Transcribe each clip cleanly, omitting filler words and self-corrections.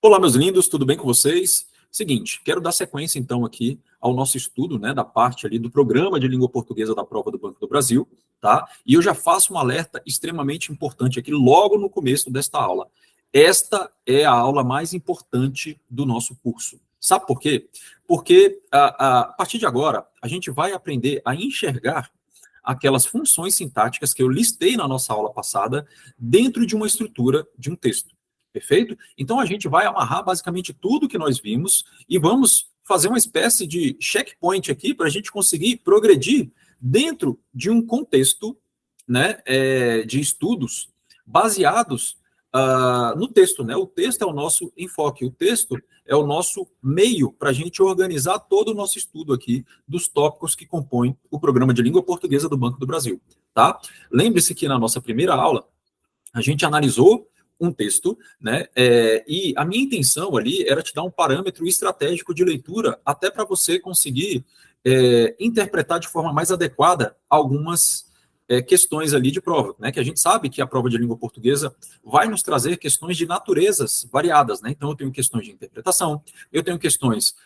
Olá, meus lindos, tudo bem com vocês? Seguinte, quero dar sequência, então, aqui ao nosso estudo, né, da parte ali do Programa de Língua Portuguesa da Prova do Banco do Brasil, tá? E eu já faço um alerta extremamente importante aqui logo no começo desta aula. Esta é a aula mais importante do nosso curso. Sabe por quê? Porque a partir de agora, a gente vai aprender a enxergar aquelas funções sintáticas que eu listei na nossa aula passada dentro de uma estrutura de um texto. Perfeito? Então, a gente vai amarrar basicamente tudo que nós vimos e vamos fazer uma espécie de checkpoint aqui para a gente conseguir progredir dentro de um contexto, né, de estudos baseados no texto. Né? O texto é o nosso enfoque, o texto é o nosso meio para a gente organizar todo o nosso estudo aqui dos tópicos que compõem o Programa de Língua Portuguesa do Banco do Brasil. Tá? Lembre-se que na nossa primeira aula, a gente analisou um texto, né? E a minha intenção ali era te dar um parâmetro estratégico de leitura, até para você conseguir interpretar de forma mais adequada algumas questões ali de prova, né? Que a gente sabe que a prova de língua portuguesa vai nos trazer questões de naturezas variadas, né? Então eu tenho questões de interpretação, eu tenho questões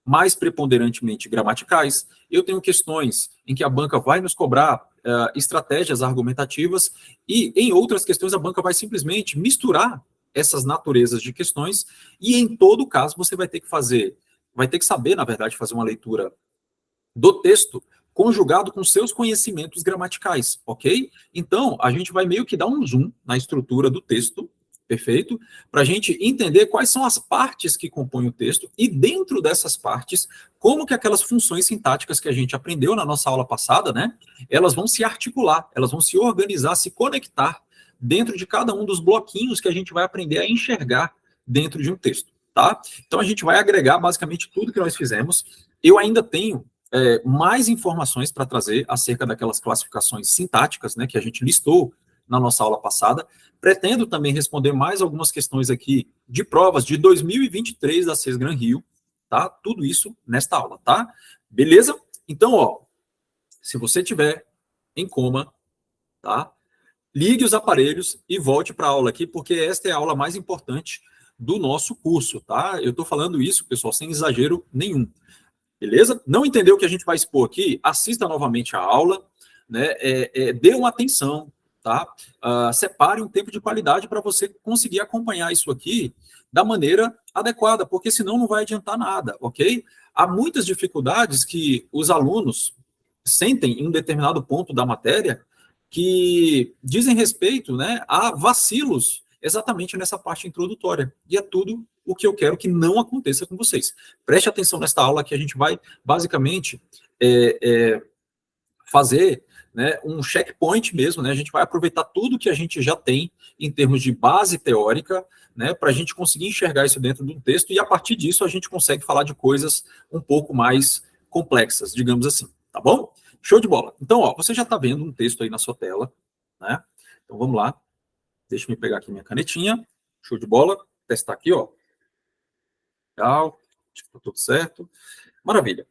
mais preponderantemente gramaticais, eu tenho questões em que a banca vai nos cobrar estratégias argumentativas e em outras questões a banca vai simplesmente misturar essas naturezas de questões e em todo caso você vai ter que saber, na verdade, fazer uma leitura do texto conjugado com seus conhecimentos gramaticais, ok? Então, a gente vai meio que dar um zoom na estrutura do texto, perfeito? Para a gente entender quais são as partes que compõem o texto e dentro dessas partes, como que aquelas funções sintáticas que a gente aprendeu na nossa aula passada, né? Elas vão se articular, elas vão se organizar, se conectar dentro de cada um dos bloquinhos que a gente vai aprender a enxergar dentro de um texto, tá? Então, a gente vai agregar basicamente tudo que nós fizemos. Eu ainda tenho mais informações para trazer acerca daquelas classificações sintáticas, né, que a gente listou na nossa aula passada. Pretendo também responder mais algumas questões aqui de provas de 2023 da CES Gran Rio, tá? Tudo isso nesta aula, tá? Beleza? Então, ó, se você tiver em coma, tá? Ligue os aparelhos e volte para a aula aqui, porque esta é a aula mais importante do nosso curso, tá? Eu estou falando isso, pessoal, sem exagero nenhum. Beleza? Não entendeu o que a gente vai expor aqui? Assista novamente a aula, né? Dê uma atenção, tá? Separe um tempo de qualidade para você conseguir acompanhar isso aqui da maneira adequada, porque senão não vai adiantar nada, ok? Há muitas dificuldades que os alunos sentem em um determinado ponto da matéria que dizem respeito, né, a vacilos exatamente nessa parte introdutória. E é tudo o que eu quero que não aconteça com vocês. Preste atenção nesta aula que a gente vai, basicamente, fazer, né, um checkpoint mesmo, né? A gente vai aproveitar tudo que a gente já tem em termos de base teórica, né, para a gente conseguir enxergar isso dentro do texto e, a partir disso, a gente consegue falar de coisas um pouco mais complexas, digamos assim, tá bom? Show de bola. Então, ó, você já está vendo um texto aí na sua tela, né? Então, vamos lá. Deixa eu pegar aqui minha canetinha. Show de bola. Testar aqui, ó. Legal. Acho que tá tudo certo. Maravilha.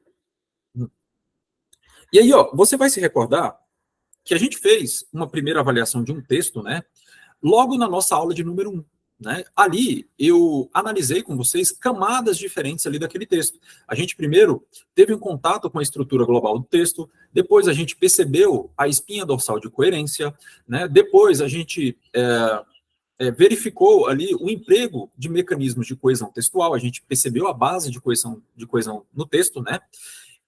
E aí, ó, você vai se recordar que a gente fez uma primeira avaliação de um texto, né? Logo na nossa aula de número 1. Né? Ali, eu analisei com vocês camadas diferentes ali daquele texto. A gente primeiro teve um contato com a estrutura global do texto, depois a gente percebeu a espinha dorsal de coerência, né? Depois a gente verificou ali o emprego de mecanismos de coesão textual, a gente percebeu a base de coesão no texto, né?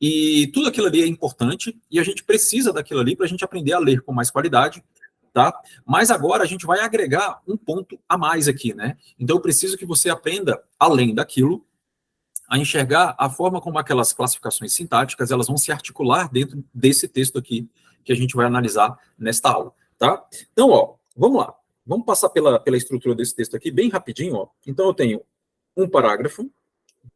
E tudo aquilo ali é importante e a gente precisa daquilo ali para a gente aprender a ler com mais qualidade, tá? Mas agora a gente vai agregar um ponto a mais aqui, né? Então eu preciso que você aprenda, além daquilo, a enxergar a forma como aquelas classificações sintáticas elas vão se articular dentro desse texto aqui que a gente vai analisar nesta aula, tá? Então, ó, vamos lá. Vamos passar pela estrutura desse texto aqui bem rapidinho, ó. Então eu tenho um parágrafo,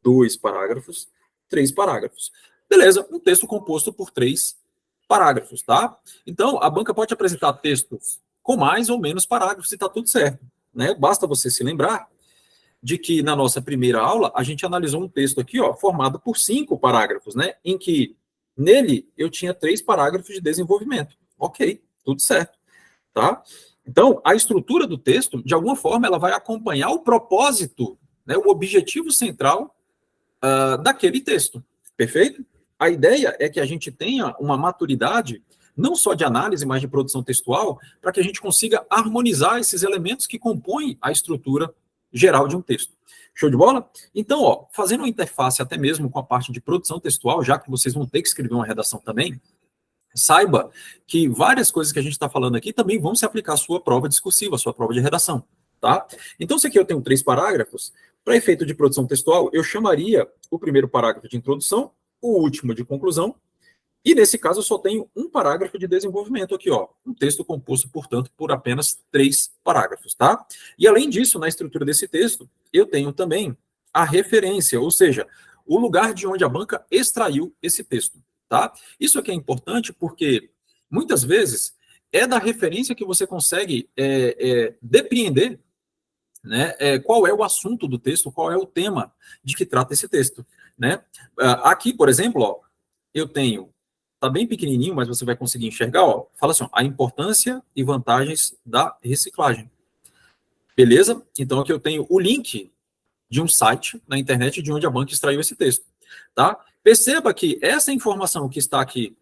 2 parágrafos, 3 parágrafos. Beleza, um texto composto por 3 parágrafos, tá? Então, a banca pode apresentar textos com mais ou menos parágrafos e tá tudo certo, né? Basta você se lembrar de que na nossa primeira aula a gente analisou um texto aqui, ó, formado por 5 parágrafos, né? Em que nele eu tinha 3 parágrafos de desenvolvimento. Ok, tudo certo, tá? Então, a estrutura do texto, de alguma forma, ela vai acompanhar o propósito, né, o objetivo central daquele texto. Perfeito? A ideia é que a gente tenha uma maturidade, não só de análise, mas de produção textual, para que a gente consiga harmonizar esses elementos que compõem a estrutura geral de um texto. Show de bola? Então, ó, fazendo uma interface até mesmo com a parte de produção textual, já que vocês vão ter que escrever uma redação também, saiba que várias coisas que a gente está falando aqui também vão se aplicar à sua prova discursiva, à sua prova de redação, tá? Então, se aqui eu tenho 3 parágrafos, para efeito de produção textual, eu chamaria o primeiro parágrafo de introdução, o último de conclusão, e nesse caso eu só tenho um parágrafo de desenvolvimento aqui, ó, um texto composto, portanto, por apenas 3 parágrafos, tá? E além disso, na estrutura desse texto, eu tenho também a referência, ou seja, o lugar de onde a banca extraiu esse texto, tá? Isso aqui é importante porque, muitas vezes, é da referência que você consegue depreender, né, qual é o assunto do texto, qual é o tema de que trata esse texto, né? Aqui, por exemplo, ó, eu tenho, tá bem pequenininho, mas você vai conseguir enxergar, ó, fala assim, ó, a importância e vantagens da reciclagem. Beleza? Então aqui eu tenho o link de um site na internet de onde a banca extraiu esse texto, tá? Perceba que essa informação que está aqui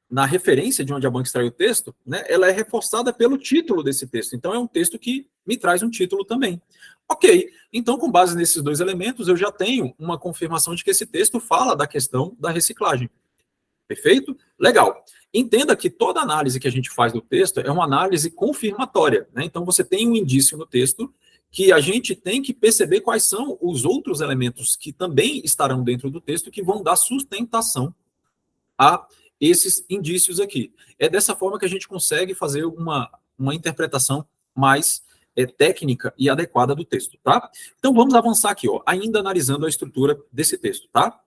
na referência de onde a banca extraiu o texto, né, ela é reforçada pelo título desse texto. Então, é um texto que me traz um título também. Ok, então, com base nesses 2 elementos, eu já tenho uma confirmação de que esse texto fala da questão da reciclagem. Perfeito? Legal. Entenda que toda análise que a gente faz do texto é uma análise confirmatória, né? Então, você tem um indício no texto que a gente tem que perceber quais são os outros elementos que também estarão dentro do texto que vão dar sustentação a esses indícios aqui. É dessa forma que a gente consegue fazer uma interpretação mais técnica e adequada do texto, tá? Então, vamos avançar aqui, ó, ainda analisando a estrutura desse texto, tá?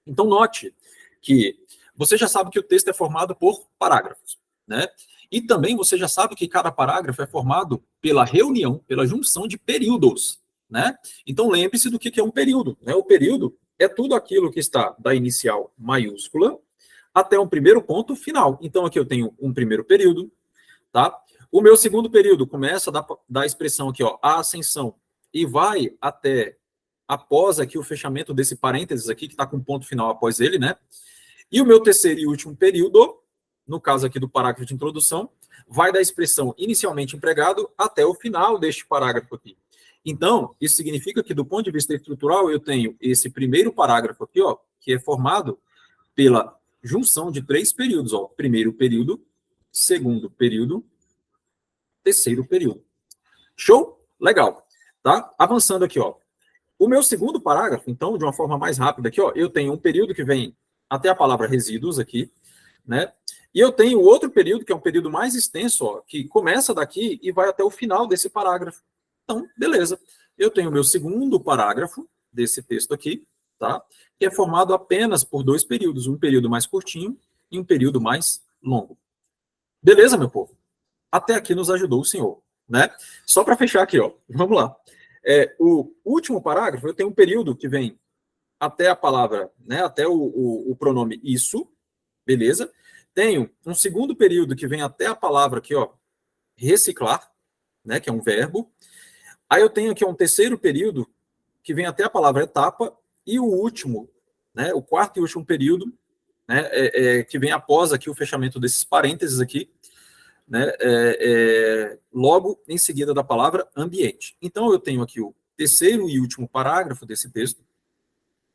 Então, note que você já sabe que o texto é formado por parágrafos, né? E também você já sabe que cada parágrafo é formado pela reunião, pela junção de períodos, né? Então, lembre-se do que é um período, né? O período é tudo aquilo que está da inicial maiúscula até um primeiro ponto final. Então, aqui eu tenho um primeiro período, tá? O meu segundo período começa da expressão aqui, ó, a ascensão, e vai até após aqui o fechamento desse parênteses aqui, que está com ponto final após ele, né? E o meu terceiro e último período, no caso aqui do parágrafo de introdução, vai da expressão inicialmente empregado até o final deste parágrafo aqui. Então, isso significa que, do ponto de vista estrutural, eu tenho esse primeiro parágrafo aqui, ó, que é formado pela junção de 3 períodos, ó. Primeiro período, segundo período, terceiro período. Show? Legal. Tá? Avançando aqui, ó. O meu segundo parágrafo, então, de uma forma mais rápida aqui, ó, eu tenho um período que vem até a palavra resíduos aqui, né? E eu tenho outro período, que é um período mais extenso, ó, que começa daqui e vai até o final desse parágrafo. Então, beleza. Eu tenho o meu segundo parágrafo desse texto aqui, tá? Que é formado apenas por 2 períodos, um período mais curtinho e um período mais longo. Beleza, meu povo? Até aqui nos ajudou o senhor, né? Só para fechar aqui, ó, vamos lá. O último parágrafo, eu tenho um período que vem até a palavra, né, até o pronome isso, beleza? Tenho um segundo período que vem até a palavra aqui, ó, reciclar, né, que é um verbo. Aí eu tenho aqui um terceiro período que vem até a palavra etapa, e o último, né, o quarto e último período, né, que vem após aqui o fechamento desses parênteses aqui, né, logo em seguida da palavra ambiente. Então, eu tenho aqui o terceiro e último parágrafo desse texto,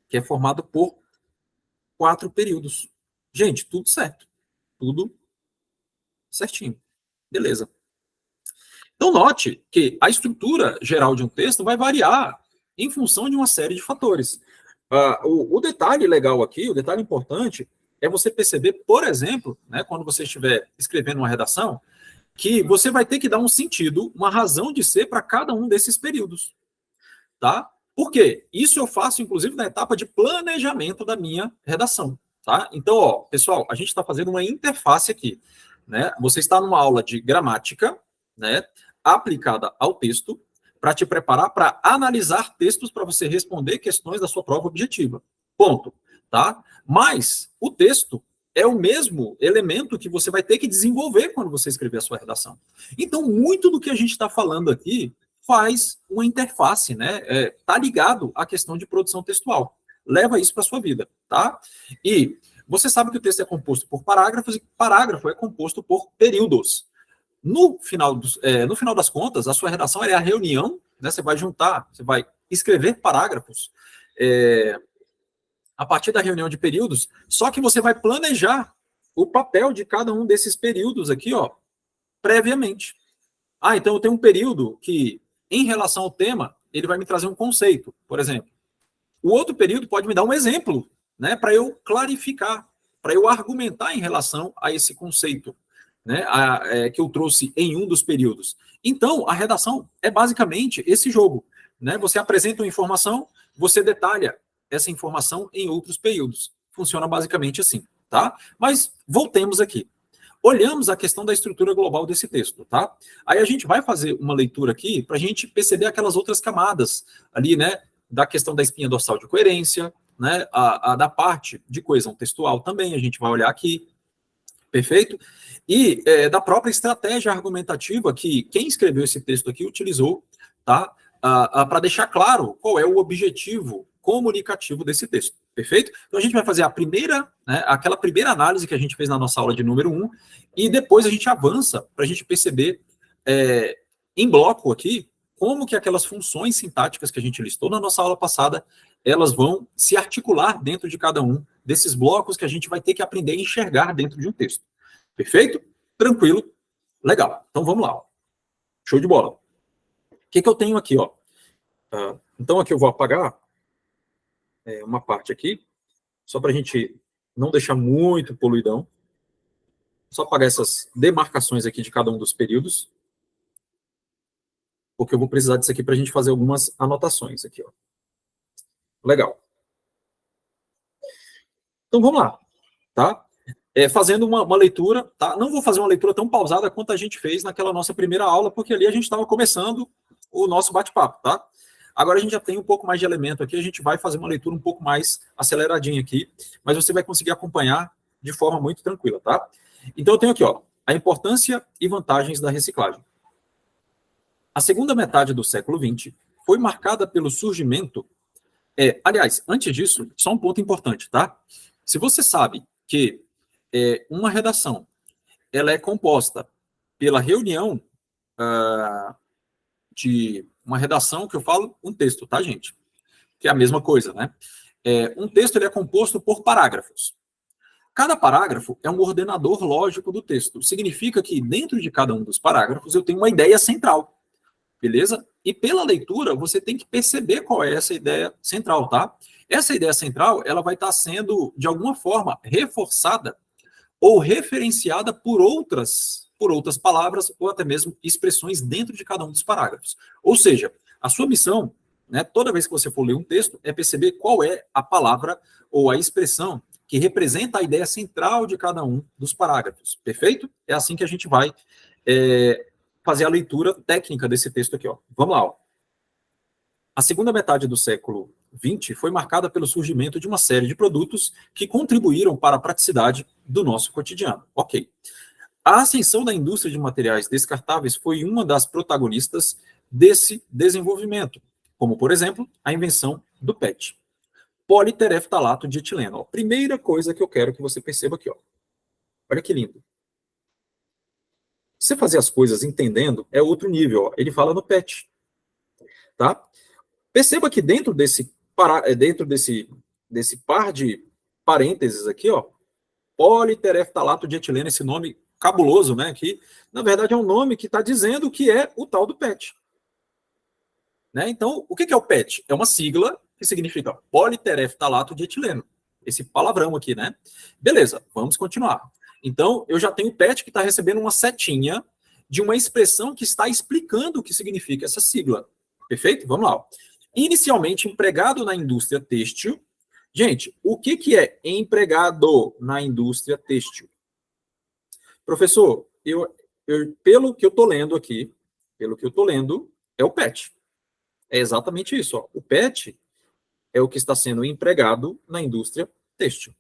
que é formado por 4 períodos. Gente, tudo certo. Tudo certinho. Beleza. Então, note que a estrutura geral de um texto vai variar em função de uma série de fatores. O detalhe legal aqui, o detalhe importante, é você perceber, por exemplo, né, quando você estiver escrevendo uma redação, que você vai ter que dar um sentido, uma razão de ser para cada um desses períodos. Tá? Por quê? Isso eu faço, inclusive, na etapa de planejamento da minha redação. Tá? Então, ó, pessoal, a gente está fazendo uma interface aqui. Né? Você está numa aula de gramática, né, aplicada ao texto, para te preparar para analisar textos para você responder questões da sua prova objetiva. Ponto. Tá? Mas o texto é o mesmo elemento que você vai ter que desenvolver quando você escrever a sua redação. Então, muito do que a gente está falando aqui faz uma interface, né? Tá ligado à questão de produção textual. Leva isso para sua vida, tá? E você sabe que o texto é composto por parágrafos e parágrafo é composto por períodos. No final das contas, a sua redação é a reunião, né? Você vai juntar, você vai escrever parágrafos a partir da reunião de períodos, só que você vai planejar o papel de cada um desses períodos aqui, ó, previamente. Então eu tenho um período que, em relação ao tema, ele vai me trazer um conceito, por exemplo. O outro período pode me dar um exemplo, né, para eu clarificar, para eu argumentar em relação a esse conceito, né, que eu trouxe em um dos períodos. Então, a redação é basicamente esse jogo, né? Você apresenta uma informação, você detalha essa informação em outros períodos. Funciona basicamente assim, tá? Mas voltemos aqui. Olhamos a questão da estrutura global desse texto, tá? Aí a gente vai fazer uma leitura aqui para a gente perceber aquelas outras camadas ali, né? Da questão da espinha dorsal de coerência, né? Da parte de coesão textual também, a gente vai olhar aqui, perfeito? E da própria estratégia argumentativa que quem escreveu esse texto aqui utilizou, tá? Para deixar claro qual é o objetivo comunicativo desse texto, perfeito? Então a gente vai fazer a primeira, né, aquela primeira análise que a gente fez na nossa aula de número 1, e depois a gente avança para a gente perceber em bloco aqui como que aquelas funções sintáticas que a gente listou na nossa aula passada, elas vão se articular dentro de cada um desses blocos que a gente vai ter que aprender a enxergar dentro de um texto. Perfeito? Tranquilo? Legal. Então vamos lá. Show de bola. O que eu tenho aqui, ó? Então aqui eu vou apagar uma parte aqui, só para a gente não deixar muito poluidão. Só apagar essas demarcações aqui de cada um dos períodos, porque eu vou precisar disso aqui para a gente fazer algumas anotações aqui, ó. Legal. Então vamos lá, tá? Fazendo uma leitura, tá? Não vou fazer uma leitura tão pausada quanto a gente fez naquela nossa primeira aula, porque ali a gente estava começando o nosso bate-papo, tá? Agora a gente já tem um pouco mais de elemento aqui, a gente vai fazer uma leitura um pouco mais aceleradinha aqui, mas você vai conseguir acompanhar de forma muito tranquila, tá? Então eu tenho aqui, ó, a importância e vantagens da reciclagem. A segunda metade do século XX foi marcada pelo surgimento... aliás, antes disso, só um ponto importante, tá? Se você sabe que uma redação ela é composta pela reunião de uma redação, que eu falo um texto, tá, gente? Que é a mesma coisa, né? Um texto ele é composto por parágrafos. Cada parágrafo é um ordenador lógico do texto. Significa que dentro de cada um dos parágrafos eu tenho uma ideia central, beleza? E pela leitura você tem que perceber qual é essa ideia central, tá? Essa ideia central ela vai estar sendo, de alguma forma, reforçada ou referenciada por outras palavras ou até mesmo expressões dentro de cada um dos parágrafos. Ou seja, a sua missão, né, toda vez que você for ler um texto, é perceber qual é a palavra ou a expressão que representa a ideia central de cada um dos parágrafos. Perfeito? É assim que a gente vai fazer a leitura técnica desse texto aqui, ó. Vamos lá, ó. A segunda metade do século XX foi marcada pelo surgimento de uma série de produtos que contribuíram para a praticidade do nosso cotidiano. Ok. A ascensão da indústria de materiais descartáveis foi uma das protagonistas desse desenvolvimento, como, por exemplo, a invenção do PET, politereftalato de etileno. Ó, primeira coisa que eu quero que você perceba aqui, ó. Olha que lindo. Você fazer as coisas entendendo é outro nível, ó. Ele fala no PET, tá? Perceba que dentro desse par de parênteses aqui, ó, politereftalato de etileno, esse nome cabuloso, né, que na verdade é um nome que está dizendo que é o tal do PET. Né? Então, o que é o PET? É uma sigla que significa politereftalato de etileno. Esse palavrão aqui, né? Beleza, vamos continuar. Então, eu já tenho o PET que está recebendo uma setinha de uma expressão que está explicando o que significa essa sigla. Perfeito? Vamos lá. Inicialmente empregado na indústria têxtil. Gente, o que é empregado na indústria têxtil? Professor, pelo que eu estou lendo aqui, é o PET. É exatamente isso. Ó. O PET é o que está sendo empregado na indústria têxtil.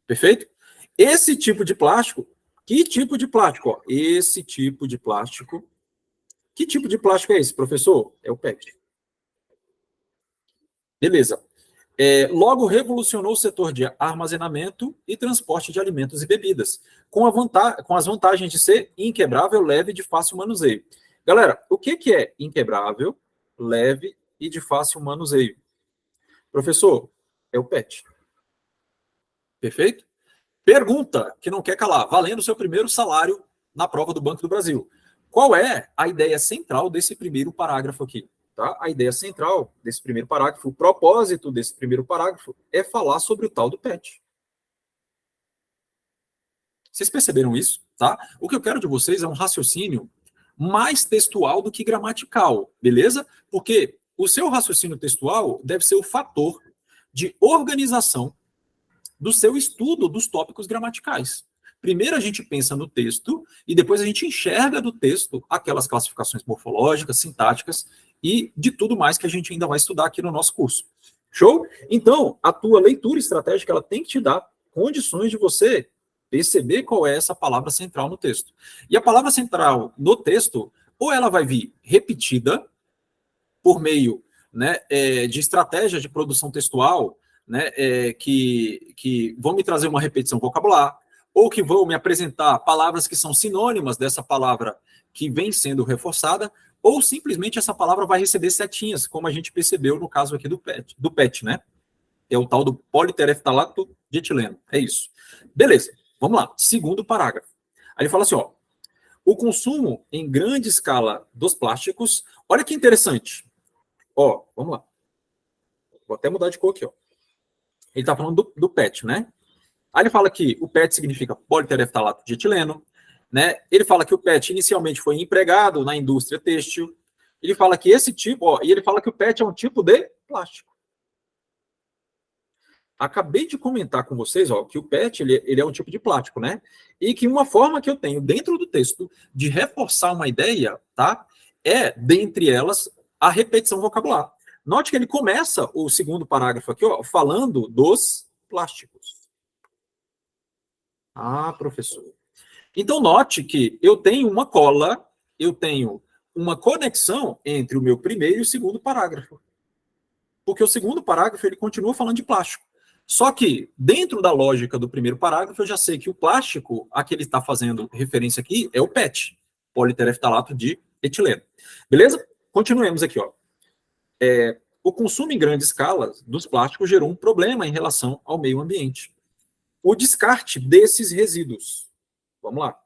Perfeito? Esse tipo de plástico, que tipo de plástico? Ó, esse tipo de plástico. Que tipo de plástico é esse, professor? É o PET. Beleza. Logo revolucionou o setor de armazenamento e transporte de alimentos e bebidas, com as vantagens de ser inquebrável, leve e de fácil manuseio. Galera, o que é inquebrável, leve e de fácil manuseio? Professor, é o PET. Perfeito? Pergunta que não quer calar, valendo o seu primeiro salário na prova do Banco do Brasil. Qual é a ideia central desse primeiro parágrafo aqui? Tá? A ideia central desse primeiro parágrafo, o propósito desse primeiro parágrafo é falar sobre o tal do PET. Vocês perceberam isso? Tá? O que eu quero de vocês é um raciocínio mais textual do que gramatical, beleza? Porque o seu raciocínio textual deve ser o fator de organização do seu estudo dos tópicos gramaticais. Primeiro a gente pensa no texto e depois a gente enxerga do texto aquelas classificações morfológicas, sintáticas e de tudo mais que a gente ainda vai estudar aqui no nosso curso. Show? Então, a tua leitura estratégica ela tem que te dar condições de você perceber qual é essa palavra central no texto. E a palavra central no texto, ou ela vai vir repetida por meio, né, de estratégia de produção textual, né, que vão me trazer uma repetição vocabular, ou que vão me apresentar palavras que são sinônimas dessa palavra que vem sendo reforçada, ou simplesmente essa palavra vai receber setinhas, como a gente percebeu no caso aqui do PET, né? É o tal do politereftalato de etileno. É isso. Beleza, vamos lá. Segundo parágrafo. Aí ele fala assim, ó, o consumo em grande escala dos plásticos, olha que interessante. Ó, vamos lá. Vou até mudar de cor aqui, ó. Ele está falando do PET, né? Aí ele fala que o PET significa politereftalato de etileno, né? Ele fala que o PET inicialmente foi empregado na indústria têxtil. Ele fala que esse tipo, ó, e ele fala que o PET é um tipo de plástico. Acabei de comentar com vocês, ó, que o PET ele é um tipo de plástico, né? E que uma forma que eu tenho dentro do texto de reforçar uma ideia, tá? É, dentre elas, a repetição vocabular. Note que ele começa o segundo parágrafo aqui, ó, falando dos plásticos. Ah, professor. Então, note que eu tenho uma cola, eu tenho uma conexão entre o meu primeiro e o segundo parágrafo. Porque o segundo parágrafo ele continua falando de plástico. Só que, dentro da lógica do primeiro parágrafo, eu já sei que o plástico a que ele está fazendo referência aqui é o PET, politereftalato de etileno. Beleza? Continuemos aqui, ó. O consumo em grande escala dos plásticos gerou um problema em relação ao meio ambiente. O descarte desses resíduos. Vamos lá.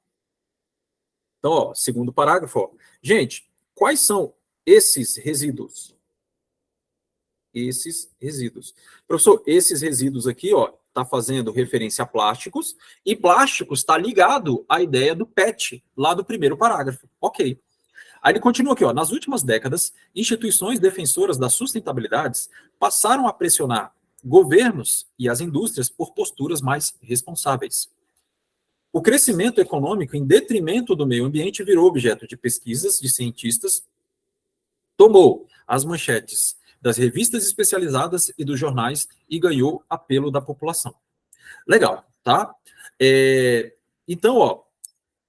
Então, ó, segundo parágrafo, ó. Gente, quais são esses resíduos? Esses resíduos. Professor, esses resíduos aqui, ó, está fazendo referência a plásticos, e plásticos está ligado à ideia do PET, lá do primeiro parágrafo. Ok. Aí ele continua aqui, ó. Nas últimas décadas, instituições defensoras da sustentabilidade passaram a pressionar governos e as indústrias por posturas mais responsáveis. O crescimento econômico, em detrimento do meio ambiente, virou objeto de pesquisas de cientistas, tomou as manchetes das revistas especializadas e dos jornais e ganhou apelo da população. Legal, tá? Então, ó,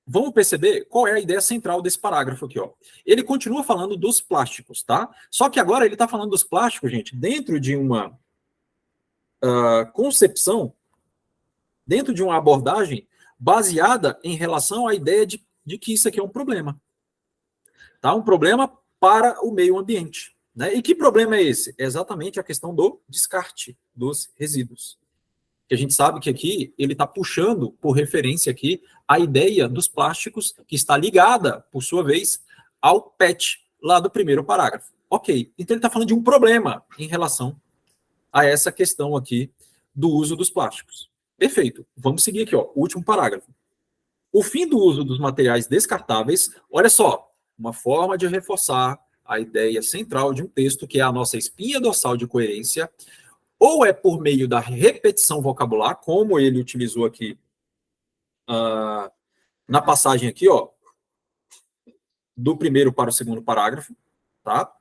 vamos perceber qual é a ideia central desse parágrafo aqui, ó. Ele continua falando dos plásticos, tá? Só que agora ele está falando dos plásticos, gente, dentro de uma concepção, dentro de uma abordagem baseada em relação à ideia de que isso aqui é um problema. Tá? Um problema para o meio ambiente. Né? E que problema é esse? É exatamente a questão do descarte dos resíduos. Que a gente sabe que aqui ele está puxando, por referência aqui, a ideia dos plásticos, que está ligada, por sua vez, ao PET, lá do primeiro parágrafo. Ok, então ele está falando de um problema em relação a essa questão aqui do uso dos plásticos. Perfeito, vamos seguir aqui, ó, o último parágrafo. O fim do uso dos materiais descartáveis, olha só, uma forma de reforçar a ideia central de um texto, que é a nossa espinha dorsal de coerência, ou é por meio da repetição vocabular, como ele utilizou aqui na passagem aqui, ó, do primeiro para o segundo parágrafo, tá?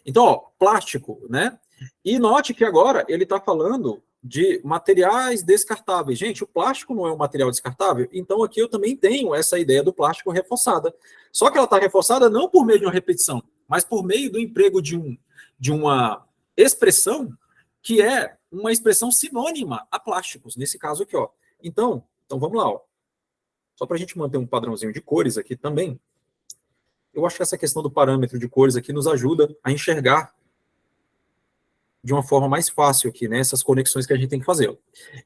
Então, ó, plástico, né? E note que agora ele está falando de materiais descartáveis. Gente, o plástico não é um material descartável, então aqui eu também tenho essa ideia do plástico reforçada. Só que ela está reforçada não por meio de uma repetição, mas por meio do emprego de uma expressão que é uma expressão sinônima a plásticos, nesse caso aqui, ó. Então vamos lá, ó. Só para a gente manter um padrãozinho de cores aqui também, eu acho que essa questão do parâmetro de cores aqui nos ajuda a enxergar de uma forma mais fácil aqui, né? Essas conexões que a gente tem que fazer.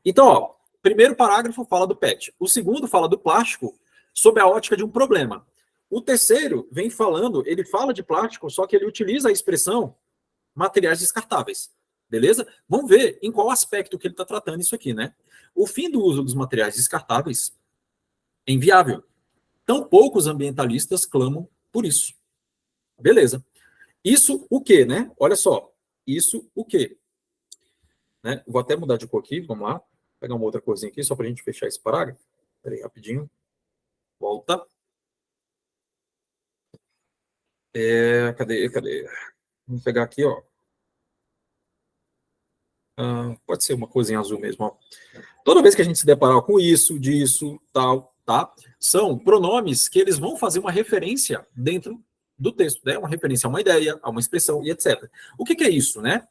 Então, ó, primeiro parágrafo fala do PET. O segundo fala do plástico sob a ótica de um problema. O terceiro vem falando, ele fala de plástico, só que ele utiliza a expressão materiais descartáveis. Beleza? Vamos ver em qual aspecto que ele está tratando isso aqui, né? O fim do uso dos materiais descartáveis é inviável. Tão poucos ambientalistas clamam por isso. Beleza. Isso o quê, né? Olha só. Isso o quê? Né? Vou até mudar de cor aqui, vamos lá. Vou pegar uma outra corzinha aqui, só para a gente fechar esse parágrafo. Espera aí, rapidinho. Volta. Cadê? Vamos pegar aqui, ó. Pode ser uma corzinha azul mesmo, ó. Toda vez que a gente se deparar com isso, disso, tal, tá? São pronomes que eles vão fazer uma referência dentro do texto, né? Uma referência a uma ideia, a uma expressão e etc. O que é isso, né?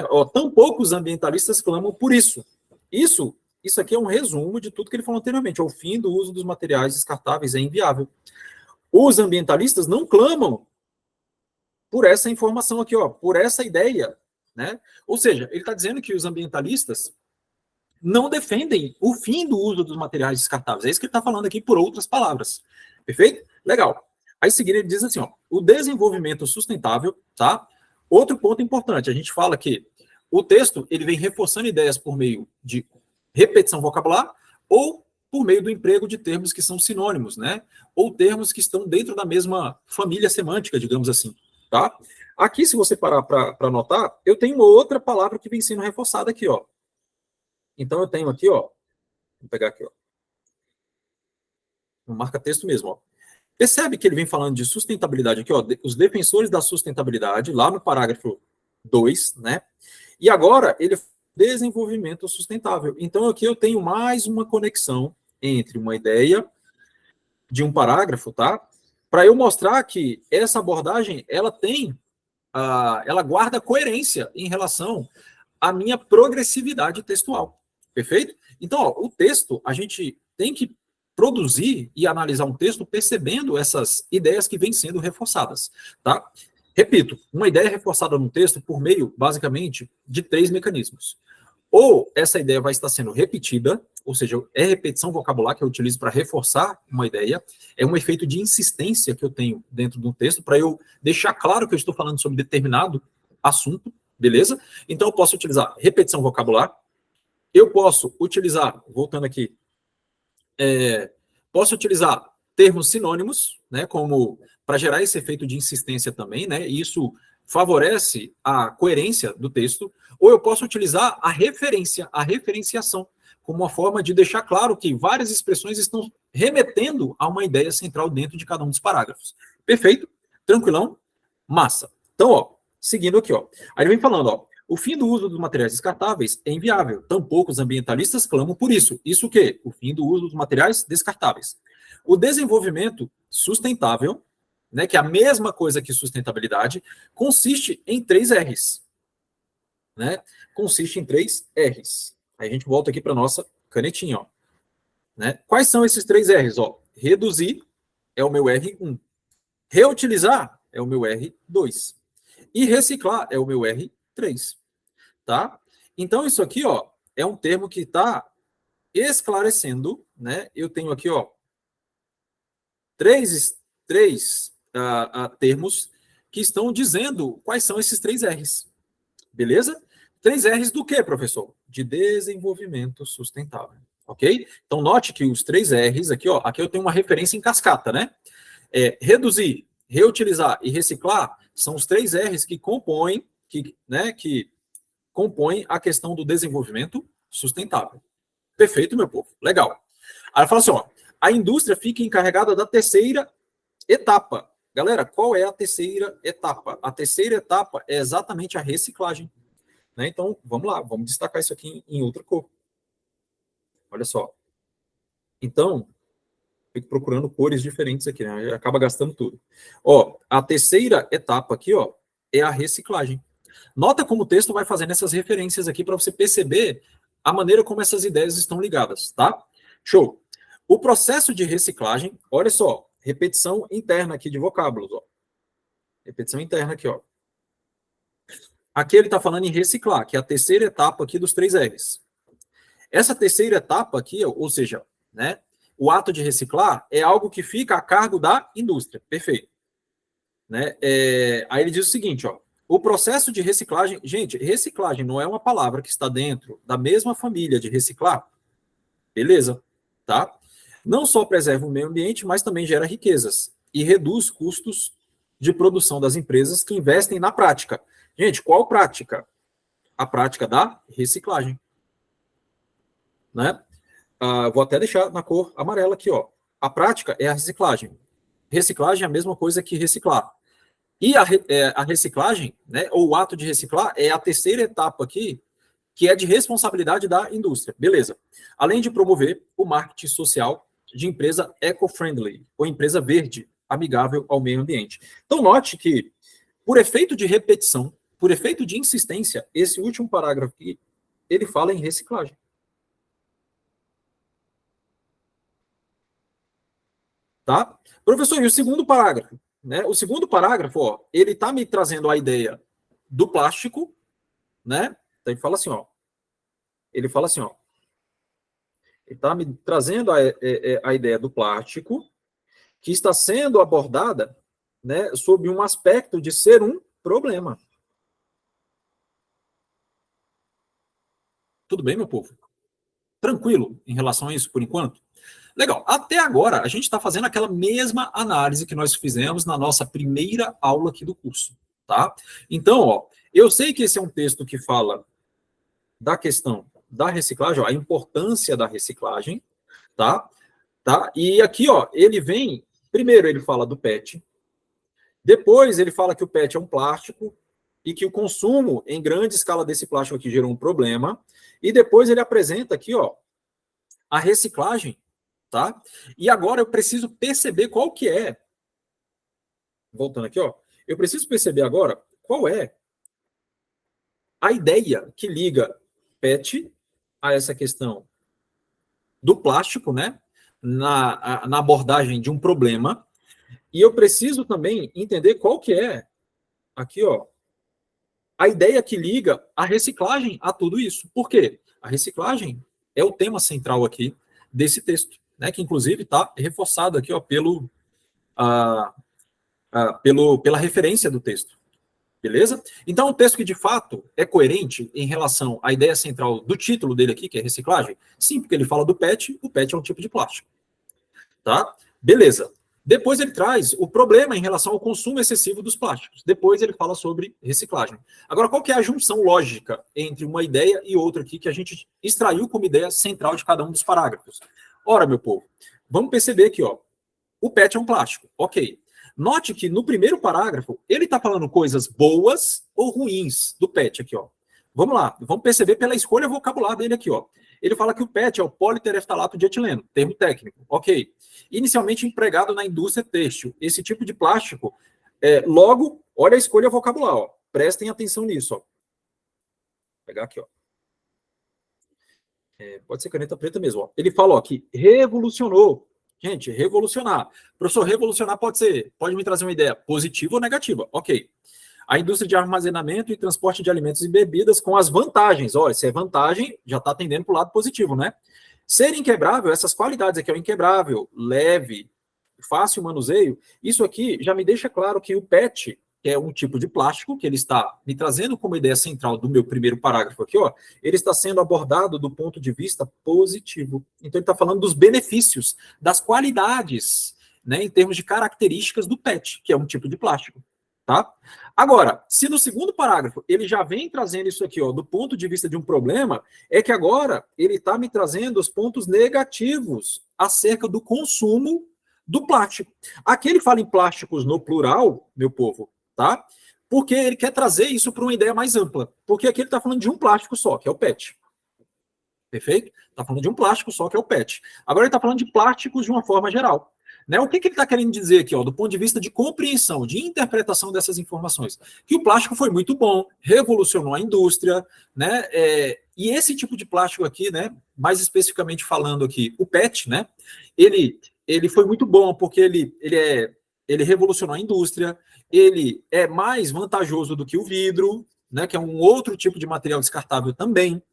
Ó, tão poucos ambientalistas clamam por isso. Isso aqui é um resumo de tudo que ele falou anteriormente. O fim do uso dos materiais descartáveis é inviável. Os ambientalistas não clamam por essa informação aqui, ó, por essa ideia, né? Ou seja, ele está dizendo que os ambientalistas não defendem o fim do uso dos materiais descartáveis. É isso que ele está falando aqui por outras palavras. Perfeito? Legal. Aí, em seguida, ele diz assim, ó, o desenvolvimento sustentável, tá? Outro ponto importante, a gente fala que o texto ele vem reforçando ideias por meio de repetição vocabular ou por meio do emprego de termos que são sinônimos, né? Ou termos que estão dentro da mesma família semântica, digamos assim, tá? Aqui, se você parar para notar, eu tenho uma outra palavra que vem sendo reforçada aqui, ó. Então, eu tenho aqui, ó, vou pegar aqui, ó, um marca-texto mesmo, ó. Percebe que ele vem falando de sustentabilidade aqui, ó, os defensores da sustentabilidade, lá no parágrafo 2, né? E agora ele desenvolvimento sustentável. Então aqui eu tenho mais uma conexão entre uma ideia de um parágrafo, tá? Para eu mostrar que essa abordagem, ela tem, ela guarda coerência em relação à minha progressividade textual. Perfeito? Então, ó, o texto, a gente tem que produzir e analisar um texto percebendo essas ideias que vêm sendo reforçadas, tá? Repito, uma ideia é reforçada no texto por meio, basicamente, de 3 mecanismos. Ou essa ideia vai estar sendo repetida, ou seja, é repetição vocabular que eu utilizo para reforçar uma ideia, é um efeito de insistência que eu tenho dentro de um texto para eu deixar claro que eu estou falando sobre determinado assunto, beleza? Então eu posso utilizar repetição vocabular, eu posso utilizar, voltando aqui, posso utilizar termos sinônimos, né, como para gerar esse efeito de insistência também, né, e isso favorece a coerência do texto, ou eu posso utilizar a referência, a referenciação, como uma forma de deixar claro que várias expressões estão remetendo a uma ideia central dentro de cada um dos parágrafos. Perfeito? Tranquilão? Massa. Então, ó, seguindo aqui, ó. Aí ele vem falando, ó, o fim do uso dos materiais descartáveis é inviável. Tampouco os ambientalistas clamam por isso. Isso o quê? O fim do uso dos materiais descartáveis. O desenvolvimento sustentável, né, que é a mesma coisa que sustentabilidade, consiste em 3 R's. Né? Consiste em 3 R's. Aí a gente volta aqui para a nossa canetinha. Ó. Né? Quais são esses 3 R's? Ó? Reduzir é o meu R1. Reutilizar é o meu R2. E reciclar é o meu R3. Tá? Então, isso aqui, ó, é um termo que está esclarecendo, né? Eu tenho aqui, ó, três termos que estão dizendo quais são esses 3 R's. Beleza? 3 R's do que, professor? De desenvolvimento sustentável. Ok? Então, note que os 3 R's aqui, ó, aqui eu tenho uma referência em cascata, né? Reduzir, reutilizar e reciclar são os 3 R's que compõem, que compõem a questão do desenvolvimento sustentável. Perfeito, meu povo. Legal. Aí ela fala assim, ó, a indústria fica encarregada da terceira etapa. Galera, qual é a terceira etapa? A terceira etapa é exatamente a reciclagem. né? Então, vamos lá, vamos destacar isso aqui em outra cor. Olha só. Então, fico procurando cores diferentes aqui, né? Acaba gastando tudo. Ó, a terceira etapa aqui, ó, é a reciclagem. Nota como o texto vai fazendo essas referências aqui para você perceber a maneira como essas ideias estão ligadas, tá? Show. O processo de reciclagem, olha só, repetição interna aqui de vocábulos, ó. Repetição interna aqui, ó. Aqui ele está falando em reciclar, que é a terceira etapa aqui dos 3 R's. Essa terceira etapa aqui, ou seja, né, o ato de reciclar é algo que fica a cargo da indústria. Perfeito. Né? Aí ele diz o seguinte, ó, o processo de reciclagem, gente, reciclagem não é uma palavra que está dentro da mesma família de reciclar, beleza, tá? Não só preserva o meio ambiente, mas também gera riquezas e reduz custos de produção das empresas que investem na prática. Gente, qual prática? A prática da reciclagem, né? Vou até deixar na cor amarela aqui, ó. A prática é a reciclagem. Reciclagem é a mesma coisa que reciclar. E a reciclagem, né, ou o ato de reciclar, é a terceira etapa aqui, que é de responsabilidade da indústria. Beleza. Além de promover o marketing social de empresa eco-friendly, ou empresa verde, amigável ao meio ambiente. Então, note que, por efeito de repetição, por efeito de insistência, esse último parágrafo aqui, ele fala em reciclagem. Tá? Professor, e o segundo parágrafo? Né? O segundo parágrafo, ó, ele está me trazendo a ideia do plástico, né? Então ele fala assim, ó. Ele fala assim, ó. Ele está me trazendo a ideia do plástico, que está sendo abordada, né, sob um aspecto de ser um problema. Tudo bem, meu povo? Tranquilo em relação a isso, por enquanto? Legal. Até agora, a gente está fazendo aquela mesma análise que nós fizemos na nossa primeira aula aqui do curso, tá? Então, ó, eu sei que esse é um texto que fala da questão da reciclagem, ó, a importância da reciclagem, tá? E aqui, ó, ele vem, primeiro ele fala do PET, depois ele fala que o PET é um plástico e que o consumo em grande escala desse plástico aqui gerou um problema, e depois ele apresenta aqui, ó, a reciclagem, tá? E agora eu preciso perceber qual que é, voltando aqui, ó, eu preciso perceber agora qual é a ideia que liga PET a essa questão do plástico, né? Na abordagem de um problema. E eu preciso também entender qual que é, aqui, ó, a ideia que liga a reciclagem a tudo isso. Por quê? A reciclagem é o tema central aqui desse texto, né? Que inclusive está reforçado aqui, ó, pela referência do texto. Beleza? Então, um texto que de fato é coerente em relação à ideia central do título dele aqui, que é reciclagem, sim, porque ele fala do PET, o PET é um tipo de plástico. Tá? Beleza. Depois ele traz o problema em relação ao consumo excessivo dos plásticos. Depois ele fala sobre reciclagem. Agora, qual que é a junção lógica entre uma ideia e outra aqui que a gente extraiu como ideia central de cada um dos parágrafos? Ora, meu povo, vamos perceber aqui, ó. O PET é um plástico, ok. Note que no primeiro parágrafo, ele está falando coisas boas ou ruins do PET aqui, ó. Vamos lá, vamos perceber pela escolha vocabular dele aqui, ó. Ele fala que o PET é o politereftalato de etileno, termo técnico, ok. Inicialmente empregado na indústria têxtil. Esse tipo de plástico, logo, olha a escolha vocabular, ó. Prestem atenção nisso, ó. Vou pegar aqui, ó. Pode ser caneta preta mesmo, ó. Ele fala, ó, que revolucionou. Gente, revolucionar. Professor, revolucionar pode me trazer uma ideia positiva ou negativa. Ok. A indústria de armazenamento e transporte de alimentos e bebidas com as vantagens. Olha, se é vantagem, já está atendendo para o lado positivo, né? Ser inquebrável, essas qualidades aqui, ó, inquebrável, leve, fácil manuseio, isso aqui já me deixa claro que o PET, que é um tipo de plástico, que ele está me trazendo como ideia central do meu primeiro parágrafo aqui, ó, ele está sendo abordado do ponto de vista positivo. Então, ele está falando dos benefícios, das qualidades, né, em termos de características do PET, que é um tipo de plástico. Tá? Agora, se no segundo parágrafo ele já vem trazendo isso aqui, ó, do ponto de vista de um problema, é que agora ele está me trazendo os pontos negativos acerca do consumo do plástico. Aqui ele fala em plásticos no plural, meu povo, tá? porque ele quer trazer isso para uma ideia mais ampla. Porque aqui ele está falando de um plástico só, que é o PET. Perfeito? Está falando de um plástico só, que é o PET. Agora ele está falando de plásticos de uma forma geral. Né? O que ele está querendo dizer aqui, ó, do ponto de vista de compreensão, de interpretação dessas informações? Que o plástico foi muito bom, revolucionou a indústria, né? E esse tipo de plástico aqui, né, mais especificamente falando aqui, o PET, né, ele foi muito bom porque ele revolucionou a indústria, ele é mais vantajoso do que o vidro, né, que é um outro tipo de material descartável também.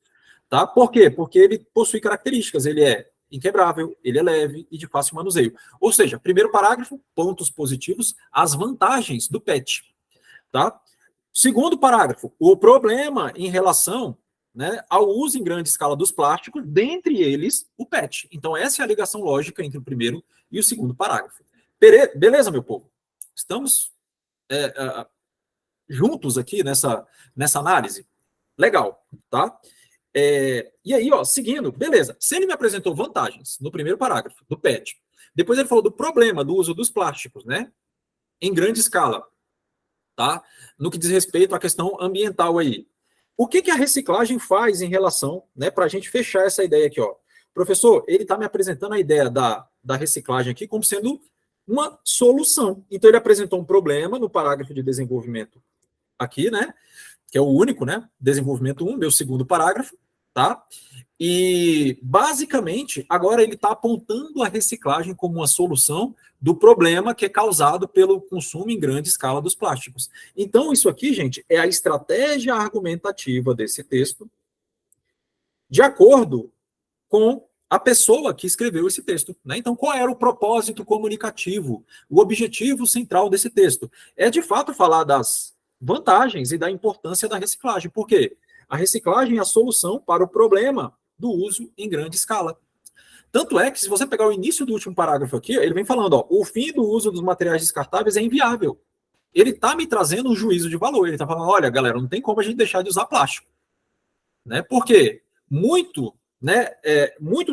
Tá? Por quê? Porque ele possui características, ele é inquebrável, ele é leve e de fácil manuseio. Ou seja, primeiro parágrafo, pontos positivos, as vantagens do PET. Tá? Segundo parágrafo, o problema em relação, né, ao uso em grande escala dos plásticos, dentre eles o PET. Então, essa é a ligação lógica entre o primeiro e o segundo parágrafo. Beleza, meu povo? Estamos juntos aqui nessa análise? Legal, tá? E aí, ó, seguindo, beleza. Se ele me apresentou vantagens no primeiro parágrafo do PET, depois ele falou do problema do uso dos plásticos, né? Em grande escala, tá? No que diz respeito à questão ambiental aí. O que a reciclagem faz em relação, né, para a gente fechar essa ideia aqui, ó? Professor, ele está me apresentando a ideia da reciclagem aqui como sendo uma solução. Então, ele apresentou um problema no parágrafo de desenvolvimento aqui, né? Que é o único, né? Desenvolvimento 1, meu segundo parágrafo, tá? E, basicamente, agora ele está apontando a reciclagem como uma solução do problema que é causado pelo consumo em grande escala dos plásticos. Então, isso aqui, gente, é a estratégia argumentativa desse texto, de acordo com a pessoa que escreveu esse texto. Né? Então, qual era o propósito comunicativo, o objetivo central desse texto? É, de fato, falar das vantagens e da importância da reciclagem. Por quê? A reciclagem é a solução para o problema do uso em grande escala. Tanto é que, se você pegar o início do último parágrafo aqui, ele vem falando, ó, o fim do uso dos materiais descartáveis é inviável. Ele está me trazendo um juízo de valor. Ele está falando, olha, galera, não tem como a gente deixar de usar plástico. Né? Por quê? Muito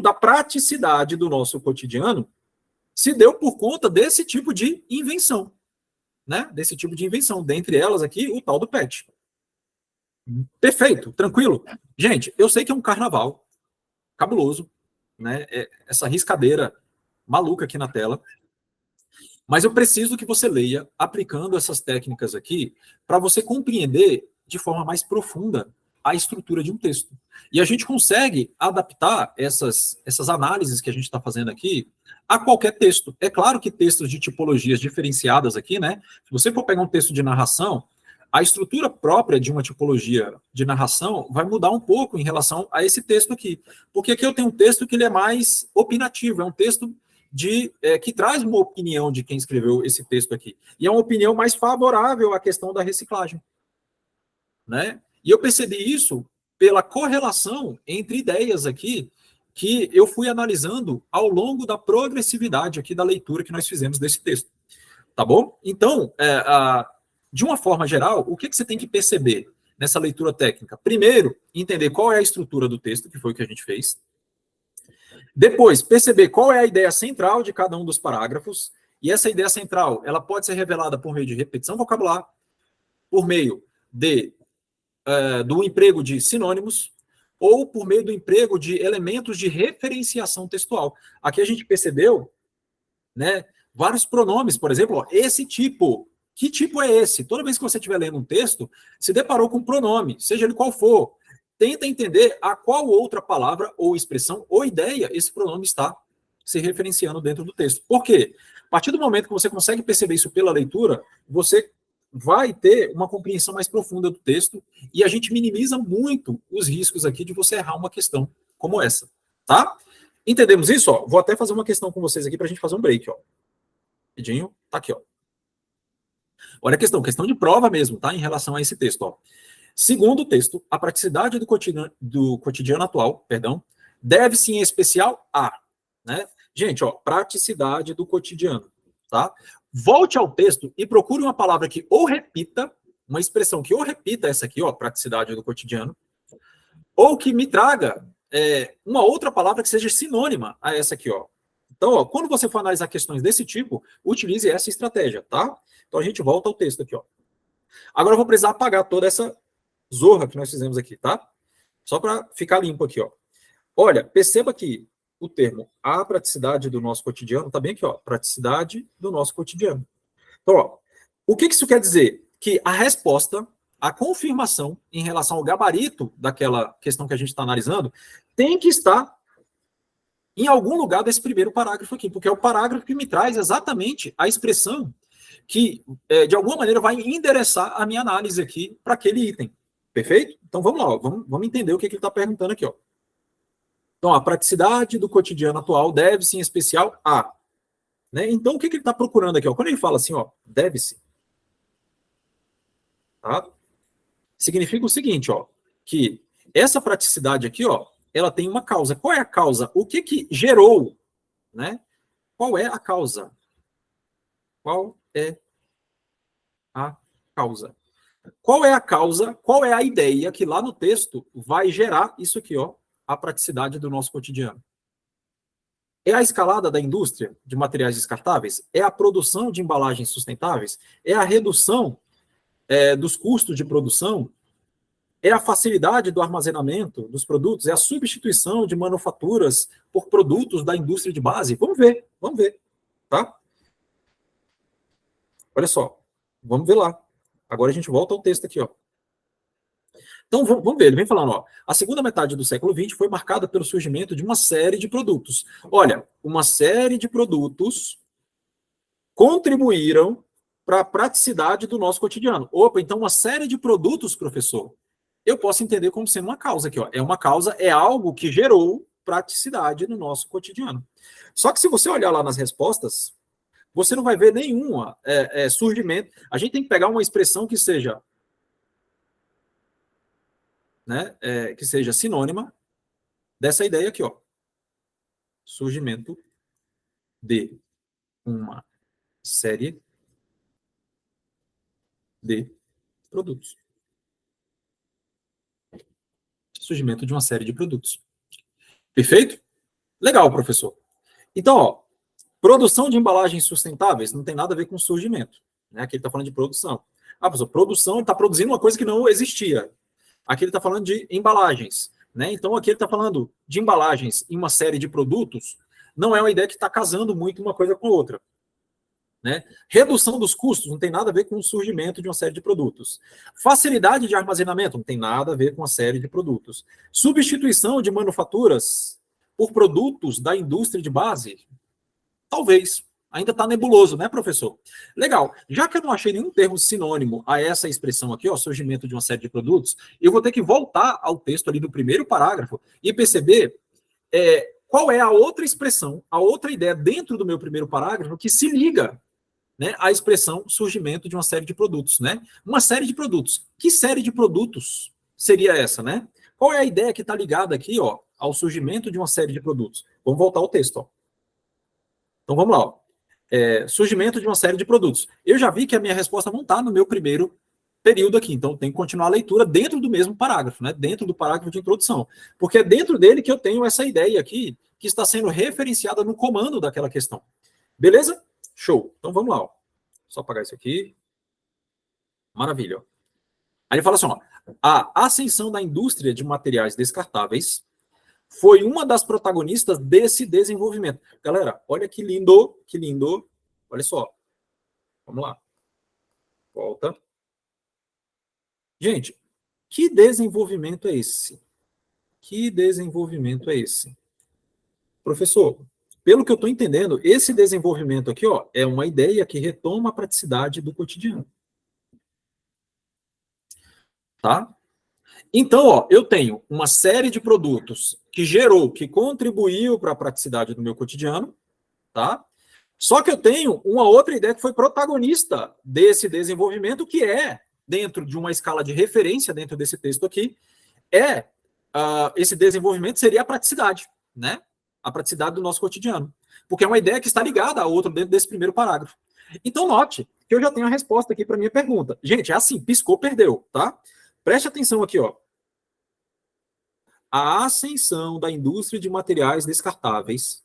da praticidade do nosso cotidiano se deu por conta desse tipo de invenção. Né? Desse tipo de invenção. Dentre elas aqui, o tal do PET. Perfeito, tranquilo. Gente, eu sei que é um carnaval cabuloso, né? Essa riscadeira maluca aqui na tela, mas eu preciso que você leia aplicando essas técnicas aqui para você compreender de forma mais profunda a estrutura de um texto. E a gente consegue adaptar essas análises que a gente está fazendo aqui a qualquer texto. É claro que textos de tipologias diferenciadas aqui, né? Se você for pegar um texto de narração, a estrutura própria de uma tipologia de narração vai mudar um pouco em relação a esse texto aqui. Porque aqui eu tenho um texto que ele é mais opinativo, é um texto que traz uma opinião de quem escreveu esse texto aqui. E é uma opinião mais favorável à questão da reciclagem. Né? E eu percebi isso pela correlação entre ideias aqui que eu fui analisando ao longo da progressividade aqui da leitura que nós fizemos desse texto. Tá bom? Então, de uma forma geral, o que você tem que perceber nessa leitura técnica? Primeiro, entender qual é a estrutura do texto, que foi o que a gente fez. Depois, perceber qual é a ideia central de cada um dos parágrafos. E essa ideia central, ela pode ser revelada por meio de repetição vocabular, por meio do emprego de sinônimos, ou por meio do emprego de elementos de referenciação textual. Aqui a gente percebeu, né, vários pronomes, por exemplo, ó, esse tipo. Que tipo é esse? Toda vez que você estiver lendo um texto, se deparou com um pronome, seja ele qual for, tenta entender a qual outra palavra ou expressão ou ideia esse pronome está se referenciando dentro do texto. Por quê? A partir do momento que você consegue perceber isso pela leitura, você vai ter uma compreensão mais profunda do texto e a gente minimiza muito os riscos aqui de você errar uma questão como essa, tá? Entendemos isso? Ó? Vou até fazer uma questão com vocês aqui para a gente fazer um break, ó. Rapidinho, tá aqui, ó. Olha a questão de prova mesmo, tá? Em relação a esse texto, ó. Segundo o texto, a praticidade do cotidiano atual, deve-se em especial a, né? Gente, ó, praticidade do cotidiano, tá? Volte ao texto e procure uma palavra que ou repita, uma expressão que ou repita essa aqui, ó, praticidade do cotidiano, ou que me traga uma outra palavra que seja sinônima a essa aqui, ó. Então, ó, quando você for analisar questões desse tipo, utilize essa estratégia, tá? Então, a gente volta ao texto aqui, ó. Agora eu vou precisar apagar toda essa zorra que nós fizemos aqui, tá? Só para ficar limpo aqui, ó. Olha, perceba que o termo a praticidade do nosso cotidiano está bem aqui, ó. Praticidade do nosso cotidiano. Então, ó, o que isso quer dizer? Que a resposta, a confirmação em relação ao gabarito daquela questão que a gente está analisando, tem que estar em algum lugar desse primeiro parágrafo aqui, porque é o parágrafo que me traz exatamente a expressão que, de alguma maneira, vai endereçar a minha análise aqui para aquele item. Perfeito? Então, vamos lá, ó, vamos entender o que ele está perguntando aqui, ó. Então, a praticidade do cotidiano atual deve-se, em especial, a. Né? Então, o que ele está procurando aqui? Ó? Quando ele fala assim, ó, deve-se, tá? Significa o seguinte, ó, que essa praticidade aqui, ó, ela tem uma causa. Qual é a causa? O que gerou, né? Qual é a causa? Qual é a causa? Qual é a causa? Qual é a ideia que lá no texto vai gerar isso aqui, ó, a praticidade do nosso cotidiano? É a escalada da indústria de materiais descartáveis? É a produção de embalagens sustentáveis? É a redução dos custos de produção? É a facilidade do armazenamento dos produtos? É a substituição de manufaturas por produtos da indústria de base? Vamos ver, tá? Olha só, vamos ver lá. Agora a gente volta ao texto aqui, ó. Então, vamos ver, ele vem falando, ó, a segunda metade do século XX foi marcada pelo surgimento de uma série de produtos. Olha, uma série de produtos contribuíram para a praticidade do nosso cotidiano. Opa, então uma série de produtos, professor, eu posso entender como sendo uma causa aqui, ó. É uma causa, é algo que gerou praticidade no nosso cotidiano. Só que se você olhar lá nas respostas, você não vai ver nenhuma surgimento. A gente tem que pegar uma expressão que seja, né, que seja sinônima dessa ideia aqui, ó. Surgimento de uma série de produtos. Surgimento de uma série de produtos. Perfeito? Legal, professor. Então, ó, produção de embalagens sustentáveis não tem nada a ver com surgimento. Né? Aqui ele está falando de produção. Ah, professor, produção está produzindo uma coisa que não existia. Aqui ele está falando de embalagens. Né? Então, aqui ele está falando de embalagens em uma série de produtos. Não é uma ideia que está casando muito uma coisa com a outra. Né? Redução dos custos não tem nada a ver com o surgimento de uma série de produtos. Facilidade de armazenamento não tem nada a ver com a série de produtos. Substituição de manufaturas por produtos da indústria de base? Talvez. Ainda está nebuloso, né, professor? Legal. Já que eu não achei nenhum termo sinônimo a essa expressão aqui, ó, surgimento de uma série de produtos, eu vou ter que voltar ao texto ali do primeiro parágrafo e perceber qual é a outra expressão, a outra ideia dentro do meu primeiro parágrafo que se liga, né, à expressão surgimento de uma série de produtos, né? Uma série de produtos. Que série de produtos seria essa, né? Qual é a ideia que está ligada aqui, ó, ao surgimento de uma série de produtos? Vamos voltar ao texto, ó. Então vamos lá, ó. Surgimento de uma série de produtos. Eu já vi que a minha resposta não está no meu primeiro período aqui, então tem que continuar a leitura dentro do mesmo parágrafo, né? Dentro do parágrafo de introdução, porque é dentro dele que eu tenho essa ideia aqui que está sendo referenciada no comando daquela questão. Beleza? Show. Então vamos lá, ó. Só apagar isso aqui. Maravilha. Ó. Aí ele fala assim, ó, a ascensão da indústria de materiais descartáveis foi uma das protagonistas desse desenvolvimento. Galera, olha que lindo, que lindo. Olha só. Vamos lá. Volta. Gente, que desenvolvimento é esse? Que desenvolvimento é esse? Professor, pelo que eu estou entendendo, esse desenvolvimento aqui, ó, é uma ideia que retoma a praticidade do cotidiano. Tá? Então, ó, eu tenho uma série de produtos que gerou, que contribuiu para a praticidade do meu cotidiano, tá? Só que eu tenho uma outra ideia que foi protagonista desse desenvolvimento, que é, dentro de uma escala de referência, dentro desse texto aqui, esse desenvolvimento seria a praticidade, né? A praticidade do nosso cotidiano. Porque é uma ideia que está ligada a outra dentro desse primeiro parágrafo. Então, note que eu já tenho a resposta aqui para a minha pergunta. Gente, é assim, piscou, perdeu, tá? Preste atenção aqui, ó. A ascensão da indústria de materiais descartáveis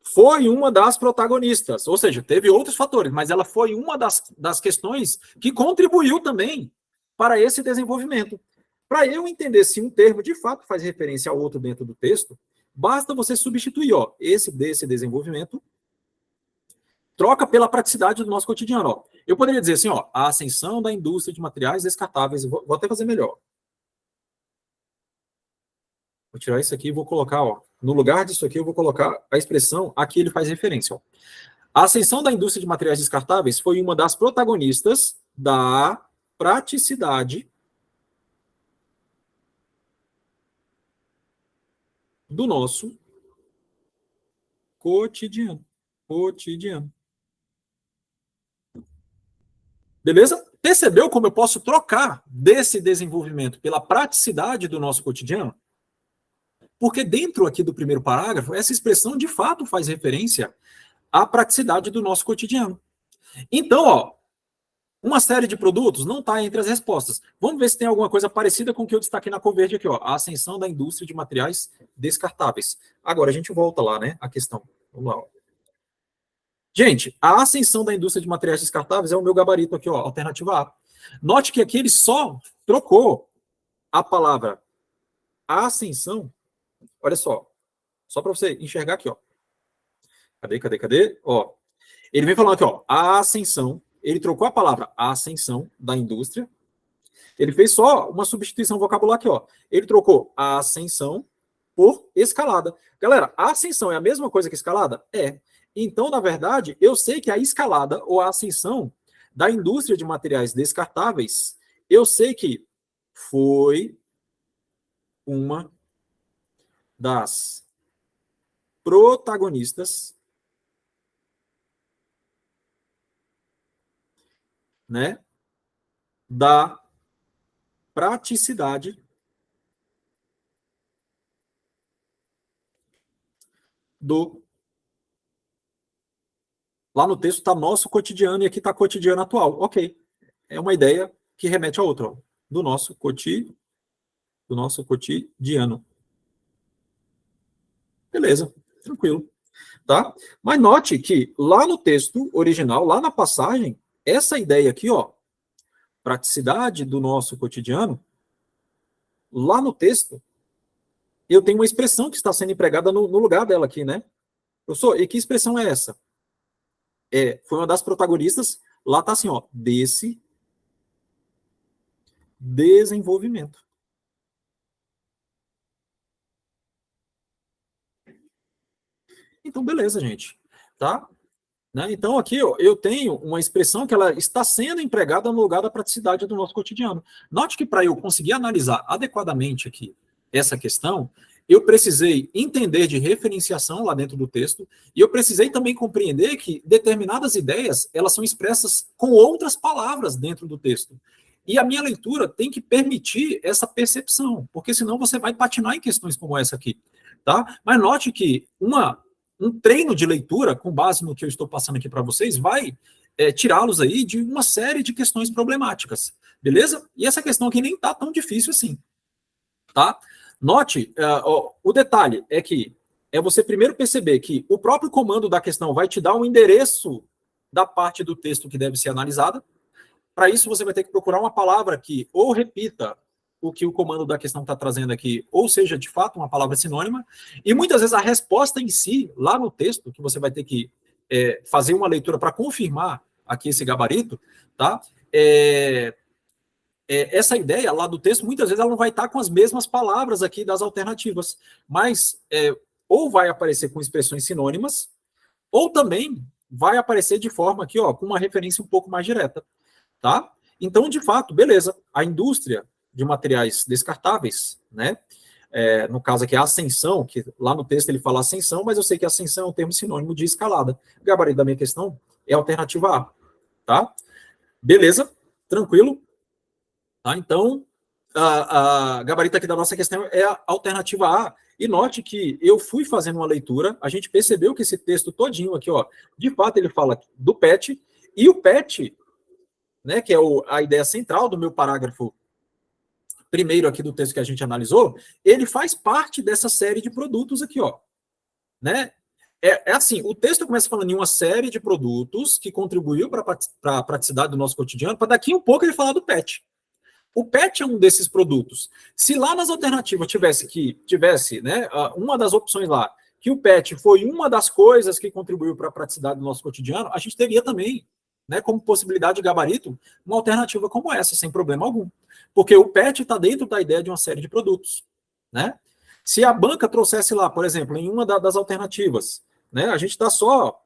foi uma das protagonistas, ou seja, teve outros fatores, mas ela foi uma das questões que contribuiu também para esse desenvolvimento. Para eu entender se um termo de fato faz referência ao outro dentro do texto, basta você substituir, ó, esse desse desenvolvimento, troca pela praticidade do nosso cotidiano. Ó. Eu poderia dizer assim, ó, a ascensão da indústria de materiais descartáveis, vou até fazer melhor. Vou tirar isso aqui e vou colocar, ó, no lugar disso aqui, eu vou colocar a expressão, aqui ele faz referência. Ó. A ascensão da indústria de materiais descartáveis foi uma das protagonistas da praticidade do nosso cotidiano. Beleza? Percebeu como eu posso trocar desse desenvolvimento pela praticidade do nosso cotidiano? Porque dentro aqui do primeiro parágrafo, essa expressão de fato faz referência à praticidade do nosso cotidiano. Então, ó, uma série de produtos não está entre as respostas. Vamos ver se tem alguma coisa parecida com o que eu destaquei na cor verde aqui, ó, a ascensão da indústria de materiais descartáveis. Agora a gente volta lá, né, a questão. Vamos lá, ó. Gente, a ascensão da indústria de materiais descartáveis é o meu gabarito aqui, ó, alternativa A. Note que aqui ele só trocou a palavra ascensão. Olha só para você enxergar aqui, ó. Cadê? Ó, ele vem falando aqui, ó, a ascensão. Ele trocou a palavra ascensão da indústria. Ele fez só uma substituição vocabular aqui, ó. Ele trocou a ascensão por escalada. Galera, a ascensão é a mesma coisa que escalada? É. Então, na verdade, eu sei que a escalada ou a ascensão da indústria de materiais descartáveis, eu sei que foi uma das protagonistas, né, da praticidade do... Lá no texto está nosso cotidiano e aqui está cotidiano atual. Ok. É uma ideia que remete a outra, ó, do nosso cotidiano. Beleza, tranquilo. Tá? Mas note que lá no texto original, lá na passagem, essa ideia aqui, ó, praticidade do nosso cotidiano, lá no texto, eu tenho uma expressão que está sendo empregada no lugar dela aqui, né? Professor, e que expressão é essa? Foi uma das protagonistas, lá está assim, ó, desse desenvolvimento. Então, beleza, gente. Tá? Né? Então, aqui ó, eu tenho uma expressão que ela está sendo empregada no lugar da praticidade do nosso cotidiano. Note que para eu conseguir analisar adequadamente aqui essa questão, eu precisei entender de referenciação lá dentro do texto e eu precisei também compreender que determinadas ideias elas são expressas com outras palavras dentro do texto. E a minha leitura tem que permitir essa percepção, porque senão você vai patinar em questões como essa aqui. Tá? Mas note que um treino de leitura, com base no que eu estou passando aqui para vocês, vai tirá-los aí de uma série de questões problemáticas, beleza? E essa questão aqui nem está tão difícil assim, tá? Note, o detalhe é que você primeiro perceber que o próprio comando da questão vai te dar um endereço da parte do texto que deve ser analisada. Para isso, você vai ter que procurar uma palavra que ou repita o que o comando da questão está trazendo aqui, ou seja, de fato, uma palavra sinônima, e muitas vezes a resposta em si, lá no texto, que você vai ter que fazer uma leitura para confirmar aqui esse gabarito, tá? Essa ideia lá do texto, muitas vezes ela não vai estar com as mesmas palavras aqui das alternativas, mas ou vai aparecer com expressões sinônimas, ou também vai aparecer de forma aqui, ó, com uma referência um pouco mais direta, tá? Então, de fato, beleza, a indústria de materiais descartáveis, né? No caso aqui, a ascensão, que lá no texto ele fala ascensão, mas eu sei que ascensão é um termo sinônimo de escalada. O gabarito da minha questão é a alternativa A, tá? Beleza? Tranquilo? Tá? Então, a gabarito aqui da nossa questão é a alternativa A. E note que eu fui fazendo uma leitura, a gente percebeu que esse texto todinho aqui, ó, de fato ele fala do PET, e o PET, né, que é a ideia central do meu parágrafo primeiro aqui do texto que a gente analisou, ele faz parte dessa série de produtos aqui, ó, né? É assim, o texto começa falando em uma série de produtos que contribuiu para a praticidade do nosso cotidiano, para daqui um pouco ele falar do PET. O PET é um desses produtos. Se lá nas alternativas tivesse, né, uma das opções lá, que o PET foi uma das coisas que contribuiu para a praticidade do nosso cotidiano, a gente teria também, né, como possibilidade de gabarito, uma alternativa como essa, sem problema algum. Porque o PET está dentro da ideia de uma série de produtos. Né? Se a banca trouxesse lá, por exemplo, em uma das alternativas, né, a gente está só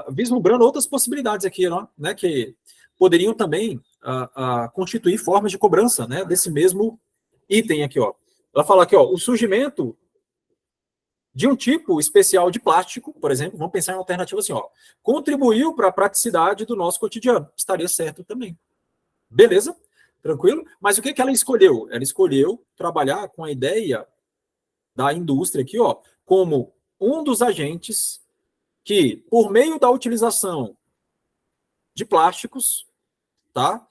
vislumbrando outras possibilidades aqui, né, que poderiam também constituir formas de cobrança, né, desse mesmo item aqui, ó. Ela fala aqui, ó, o surgimento de um tipo especial de plástico, por exemplo, vamos pensar em uma alternativa assim, ó, contribuiu para a praticidade do nosso cotidiano. Estaria certo também. Beleza? Tranquilo? Mas o que ela escolheu? Ela escolheu trabalhar com a ideia da indústria aqui, ó, como um dos agentes que, por meio da utilização de plásticos, tá,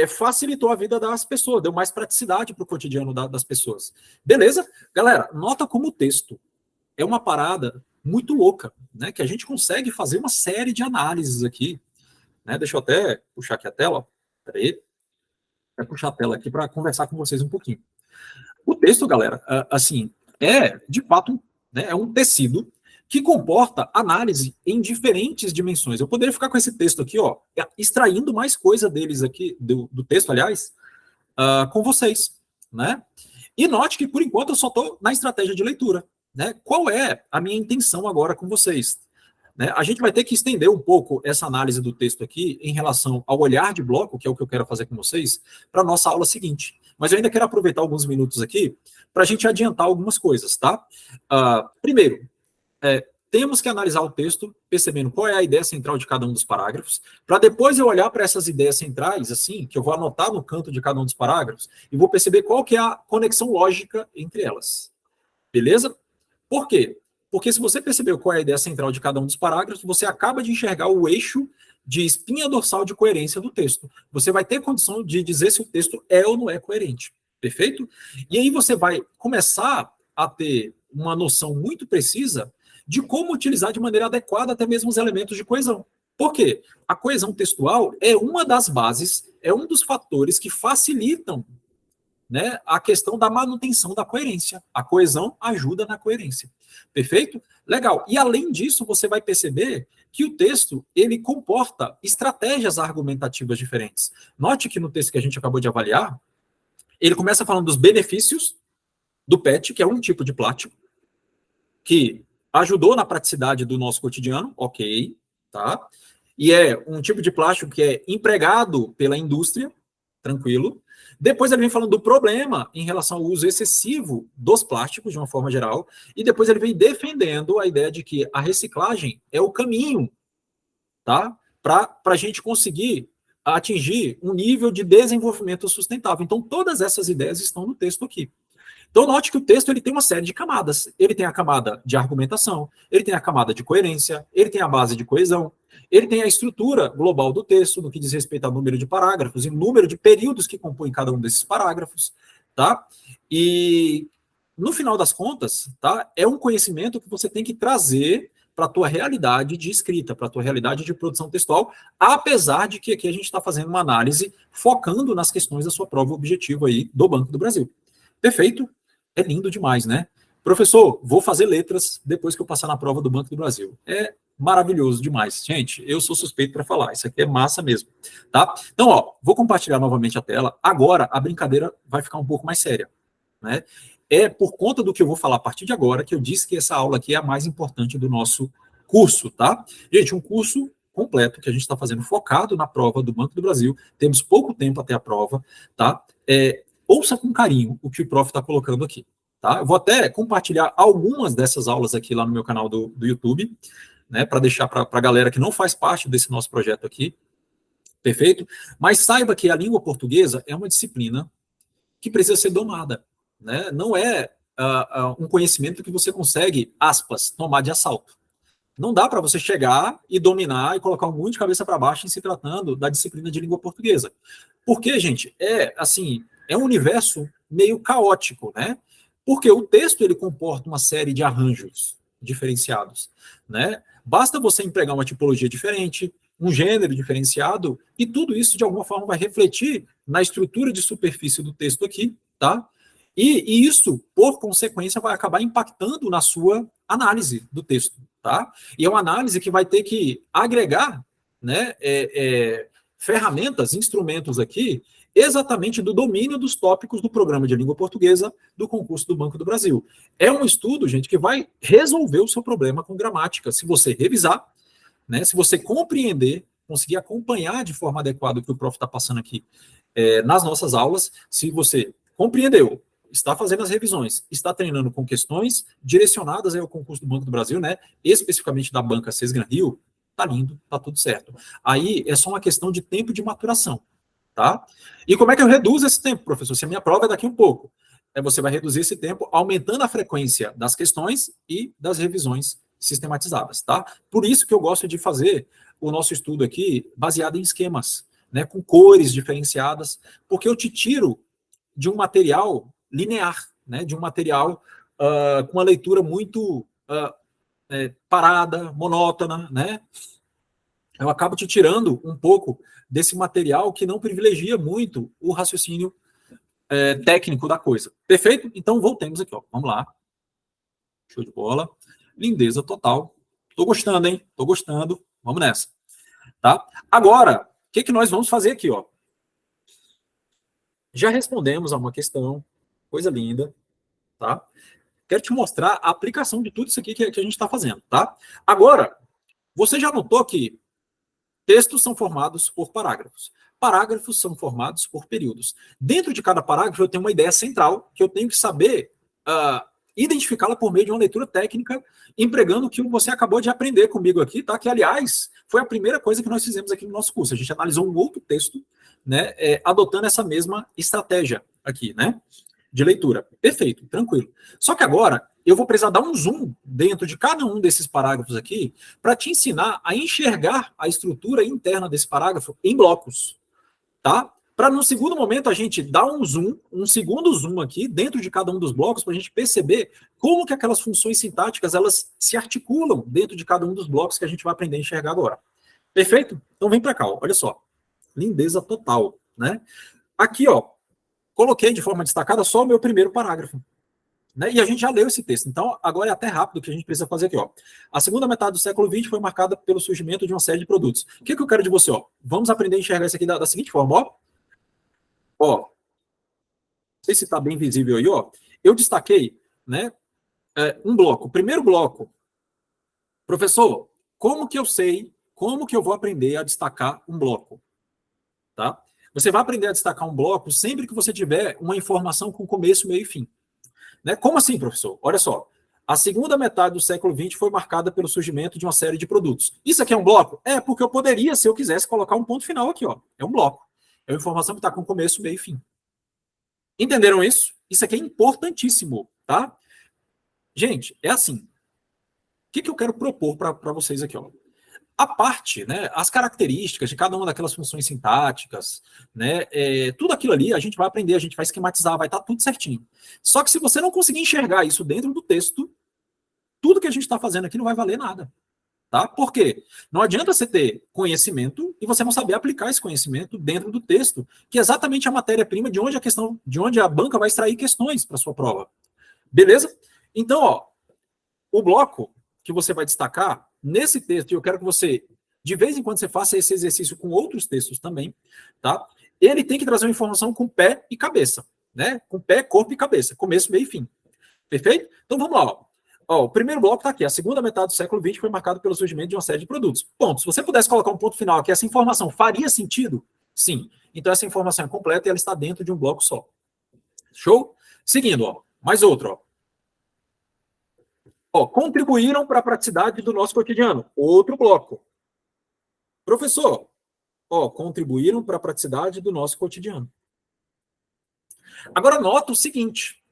facilitou a vida das pessoas, deu mais praticidade para o cotidiano das pessoas. Beleza? Galera, nota como o texto é uma parada muito louca, né, que a gente consegue fazer uma série de análises aqui, né, deixa eu até puxar aqui a tela, peraí, vou puxar a tela aqui para conversar com vocês um pouquinho. O texto, galera, assim, de fato, né, é um tecido que comporta análise em diferentes dimensões. Eu poderia ficar com esse texto aqui, ó, extraindo mais coisa deles aqui, do texto, aliás, com vocês, né? E note que, por enquanto, eu só estou na estratégia de leitura, né? Qual é a minha intenção agora com vocês? Né? A gente vai ter que estender um pouco essa análise do texto aqui em relação ao olhar de bloco, que é o que eu quero fazer com vocês, para a nossa aula seguinte. Mas eu ainda quero aproveitar alguns minutos aqui para a gente adiantar algumas coisas, tá? Primeiro, temos que analisar o texto, percebendo qual é a ideia central de cada um dos parágrafos, para depois eu olhar para essas ideias centrais, assim, que eu vou anotar no canto de cada um dos parágrafos, e vou perceber qual que é a conexão lógica entre elas. Beleza? Por quê? Porque se você percebeu qual é a ideia central de cada um dos parágrafos, você acaba de enxergar o eixo de espinha dorsal de coerência do texto. Você vai ter condição de dizer se o texto é ou não é coerente. Perfeito? E aí você vai começar a ter uma noção muito precisa de como utilizar de maneira adequada até mesmo os elementos de coesão. Por quê? A coesão textual é uma das bases, é um dos fatores que facilitam, né, a questão da manutenção da coerência. A coesão ajuda na coerência. Perfeito? Legal. E além disso, você vai perceber que o texto, ele comporta estratégias argumentativas diferentes. Note que no texto que a gente acabou de avaliar, ele começa falando dos benefícios do PET, que é um tipo de plástico, que ajudou na praticidade do nosso cotidiano, ok, tá? E é um tipo de plástico que é empregado pela indústria, tranquilo. Depois ele vem falando do problema em relação ao uso excessivo dos plásticos, de uma forma geral, e depois ele vem defendendo a ideia de que a reciclagem é o caminho, tá? Para a gente conseguir atingir um nível de desenvolvimento sustentável. Então, todas essas ideias estão no texto aqui. Então, note que o texto ele tem uma série de camadas. Ele tem a camada de argumentação, ele tem a camada de coerência, ele tem a base de coesão, ele tem a estrutura global do texto, no que diz respeito ao número de parágrafos e número de períodos que compõem cada um desses parágrafos, tá? E, no final das contas, tá, é um conhecimento que você tem que trazer para a tua realidade de escrita, para a tua realidade de produção textual, apesar de que aqui a gente está fazendo uma análise focando nas questões da sua prova objetiva aí do Banco do Brasil. Perfeito? É lindo demais, né? Professor, vou fazer letras depois que eu passar na prova do Banco do Brasil. É maravilhoso demais. Gente, eu sou suspeito para falar. Isso aqui é massa mesmo, tá? Então, ó, vou compartilhar novamente a tela. Agora, a brincadeira vai ficar um pouco mais séria, né? É por conta do que eu vou falar a partir de agora que eu disse que essa aula aqui é a mais importante do nosso curso, tá? Gente, um curso completo que a gente está fazendo focado na prova do Banco do Brasil. Temos pouco tempo até a prova, tá? Ouça com carinho o que o prof está colocando aqui. Tá? Eu vou até compartilhar algumas dessas aulas aqui lá no meu canal do YouTube, né, para deixar para a galera que não faz parte desse nosso projeto aqui. Perfeito? Mas saiba que a língua portuguesa é uma disciplina que precisa ser domada. Né? Não é um conhecimento que você consegue, aspas, tomar de assalto. Não dá para você chegar e dominar e colocar um mundo de cabeça para baixo em se tratando da disciplina de língua portuguesa. Porque, gente, é um universo meio caótico, né? Porque o texto ele comporta uma série de arranjos, diferenciados, né? Basta você empregar uma tipologia diferente, um gênero diferenciado, e tudo isso, de alguma forma, vai refletir na estrutura de superfície do texto aqui, tá? E isso, por consequência, vai acabar impactando na sua análise do texto, tá? E é uma análise que vai ter que agregar, né, ferramentas, instrumentos aqui, exatamente do domínio dos tópicos do Programa de Língua Portuguesa do concurso do Banco do Brasil. É um estudo, gente, que vai resolver o seu problema com gramática. Se você revisar, né, se você compreender, conseguir acompanhar de forma adequada o que o prof está passando aqui nas nossas aulas, se você compreendeu, está fazendo as revisões, está treinando com questões direcionadas ao concurso do Banco do Brasil, né, especificamente da banca Sesgran Rio, tá lindo, tá tudo certo. Aí é só uma questão de tempo de maturação, tá? E como é que eu reduzo esse tempo, professor? Se a minha prova é daqui um pouco, você vai reduzir esse tempo aumentando a frequência das questões e das revisões sistematizadas, tá? Por isso que eu gosto de fazer o nosso estudo aqui baseado em esquemas, né, com cores diferenciadas, porque eu te tiro de um material linear, né, de um material com uma leitura muito parada, monótona, né? Eu acabo te tirando um pouco desse material que não privilegia muito o raciocínio técnico da coisa. Perfeito? Então, voltemos aqui, ó. Vamos lá. Show de bola. Lindeza total. Tô gostando, hein? Tô gostando. Vamos nessa. Tá? Agora, o que nós vamos fazer aqui, ó? Já respondemos a uma questão. Coisa linda. Tá? Quero te mostrar a aplicação de tudo isso aqui que a gente está fazendo, tá? Agora, você já notou que textos são formados por parágrafos. Parágrafos são formados por períodos. Dentro de cada parágrafo, eu tenho uma ideia central que eu tenho que saber identificá-la por meio de uma leitura técnica, empregando o que você acabou de aprender comigo aqui, tá? Que, aliás, foi a primeira coisa que nós fizemos aqui no nosso curso. A gente analisou um outro texto, né, adotando essa mesma estratégia aqui, né, de leitura. Perfeito, tranquilo. Só que agora eu vou precisar dar um zoom dentro de cada um desses parágrafos aqui para te ensinar a enxergar a estrutura interna desse parágrafo em blocos, tá? Para no segundo momento a gente dar um zoom, um segundo zoom aqui dentro de cada um dos blocos para a gente perceber como que aquelas funções sintáticas elas se articulam dentro de cada um dos blocos que a gente vai aprender a enxergar agora. Perfeito? Então vem para cá, ó. Olha só. Lindeza total, né? Aqui, ó, coloquei de forma destacada só o meu primeiro parágrafo. Né? E a gente já leu esse texto, então agora é até rápido o que a gente precisa fazer aqui. Ó. A segunda metade do século XX foi marcada pelo surgimento de uma série de produtos. O que eu quero de você? Ó? Vamos aprender a enxergar isso aqui da seguinte forma. Não sei se está bem visível aí. Ó. Eu destaquei, né, um bloco. O primeiro bloco. Professor, como que eu sei, como que eu vou aprender a destacar um bloco? Tá? Você vai aprender a destacar um bloco sempre que você tiver uma informação com começo, meio e fim. Né? Como assim, professor? Olha só. A segunda metade do século XX foi marcada pelo surgimento de uma série de produtos. Isso aqui é um bloco? É, porque eu poderia, se eu quisesse, colocar um ponto final aqui. Ó. É um bloco. É uma informação que está com começo, meio e fim. Entenderam isso? Isso aqui é importantíssimo, tá? Gente, é assim. O que eu quero propor para vocês aqui? Ó? A parte, né, as características de cada uma daquelas funções sintáticas, né, tudo aquilo ali a gente vai aprender, a gente vai esquematizar, vai estar tudo certinho. Só que se você não conseguir enxergar isso dentro do texto, tudo que a gente está fazendo aqui não vai valer nada. Tá? Por quê? Não adianta você ter conhecimento e você não saber aplicar esse conhecimento dentro do texto, que é exatamente a matéria-prima de onde a banca vai extrair questões para sua prova. Beleza? Então, ó, o bloco que você vai destacar nesse texto, eu quero que você, de vez em quando, você faça esse exercício com outros textos também, tá? Ele tem que trazer uma informação com pé e cabeça, né? Com pé, corpo e cabeça, começo, meio e fim. Perfeito? Então vamos lá, ó. Ó, o primeiro bloco está aqui. A segunda metade do século XX foi marcado pelo surgimento de uma série de produtos. Ponto. Se você pudesse colocar um ponto final aqui, essa informação faria sentido? Sim. Então essa informação é completa e ela está dentro de um bloco só. Show? Seguindo, ó. Mais outro, ó. Ó, contribuíram para a praticidade do nosso cotidiano. Outro bloco. Professor, ó, contribuíram para a praticidade do nosso cotidiano. Agora nota o seguinte.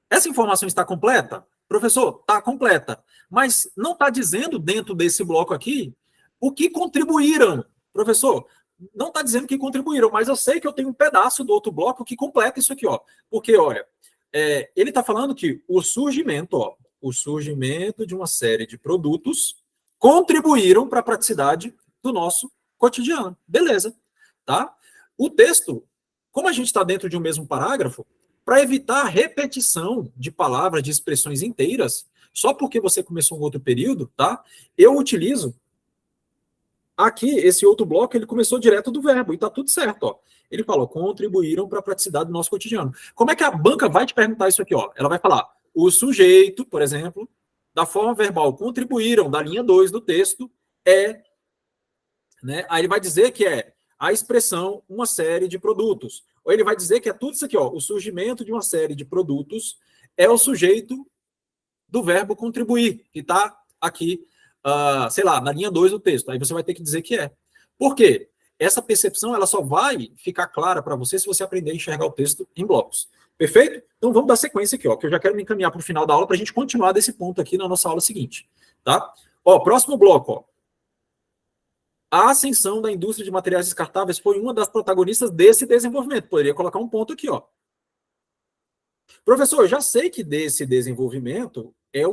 Essa informação está completa? Professor, está completa. Mas não está dizendo dentro desse bloco aqui o que contribuíram. Professor, não está dizendo que contribuíram, mas eu sei que eu tenho um pedaço do outro bloco que completa isso aqui, ó. Porque, olha, ele está falando que o surgimento, ó, o surgimento de uma série de produtos contribuíram para a praticidade do nosso cotidiano. Beleza, tá? O texto, como a gente está dentro de um mesmo parágrafo, para evitar repetição de palavras, de expressões inteiras, só porque você começou um outro período, tá? Eu utilizo aqui, esse outro bloco, ele começou direto do verbo, e tá tudo certo, ó. Ele falou, contribuíram para a praticidade do nosso cotidiano. Como é que a banca vai te perguntar isso aqui, ó? Ela vai falar, o sujeito, por exemplo, da forma verbal, contribuíram, da linha 2 do texto, é, né? Aí ele vai dizer que é a expressão, uma série de produtos. Ou ele vai dizer que é tudo isso aqui, ó, o surgimento de uma série de produtos é o sujeito do verbo contribuir, que está aqui, sei lá, na linha 2 do texto. Aí você vai ter que dizer que é. Por quê? Essa percepção ela só vai ficar clara para você se você aprender a enxergar o texto em blocos. Perfeito? Então vamos dar sequência aqui, ó, que eu já quero me encaminhar para o final da aula para a gente continuar desse ponto aqui na nossa aula seguinte. Tá? Ó, próximo bloco, ó. A ascensão da indústria de materiais descartáveis foi uma das protagonistas desse desenvolvimento. Poderia colocar um ponto aqui, ó. Professor, eu já sei que desse desenvolvimento é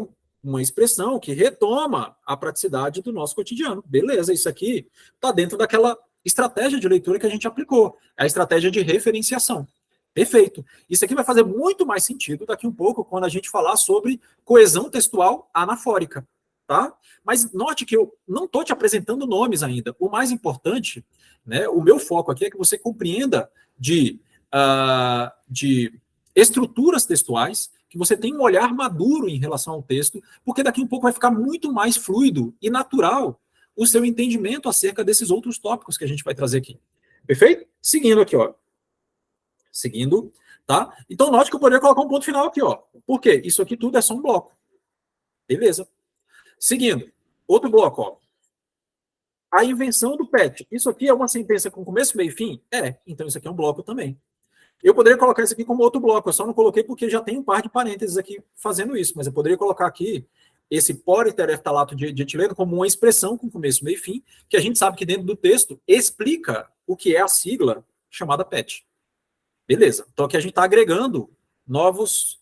uma expressão que retoma a praticidade do nosso cotidiano. Beleza, isso aqui está dentro daquela estratégia de leitura que a gente aplicou, a estratégia de referenciação. Perfeito. Isso aqui vai fazer muito mais sentido daqui um pouco quando a gente falar sobre coesão textual anafórica, tá? Mas note que eu não estou te apresentando nomes ainda. O mais importante, né, o meu foco aqui é que você compreenda de estruturas textuais, que você tem um olhar maduro em relação ao texto, porque daqui um pouco vai ficar muito mais fluido e natural o seu entendimento acerca desses outros tópicos que a gente vai trazer aqui. Perfeito? Seguindo aqui, ó. Seguindo, tá? Então, note que eu poderia colocar um ponto final aqui, ó. Por quê? Isso aqui tudo é só um bloco. Beleza. Seguindo, outro bloco, ó. A invenção do PET. Isso aqui é uma sentença com começo, meio e fim? É. Então, isso aqui é um bloco também. Eu poderia colocar isso aqui como outro bloco, eu só não coloquei porque já tem um par de parênteses aqui fazendo isso, mas eu poderia colocar aqui esse politereftalato de etileno como uma expressão com começo, meio e fim, que a gente sabe que dentro do texto explica o que é a sigla chamada PET. Beleza. Então aqui a gente está agregando novas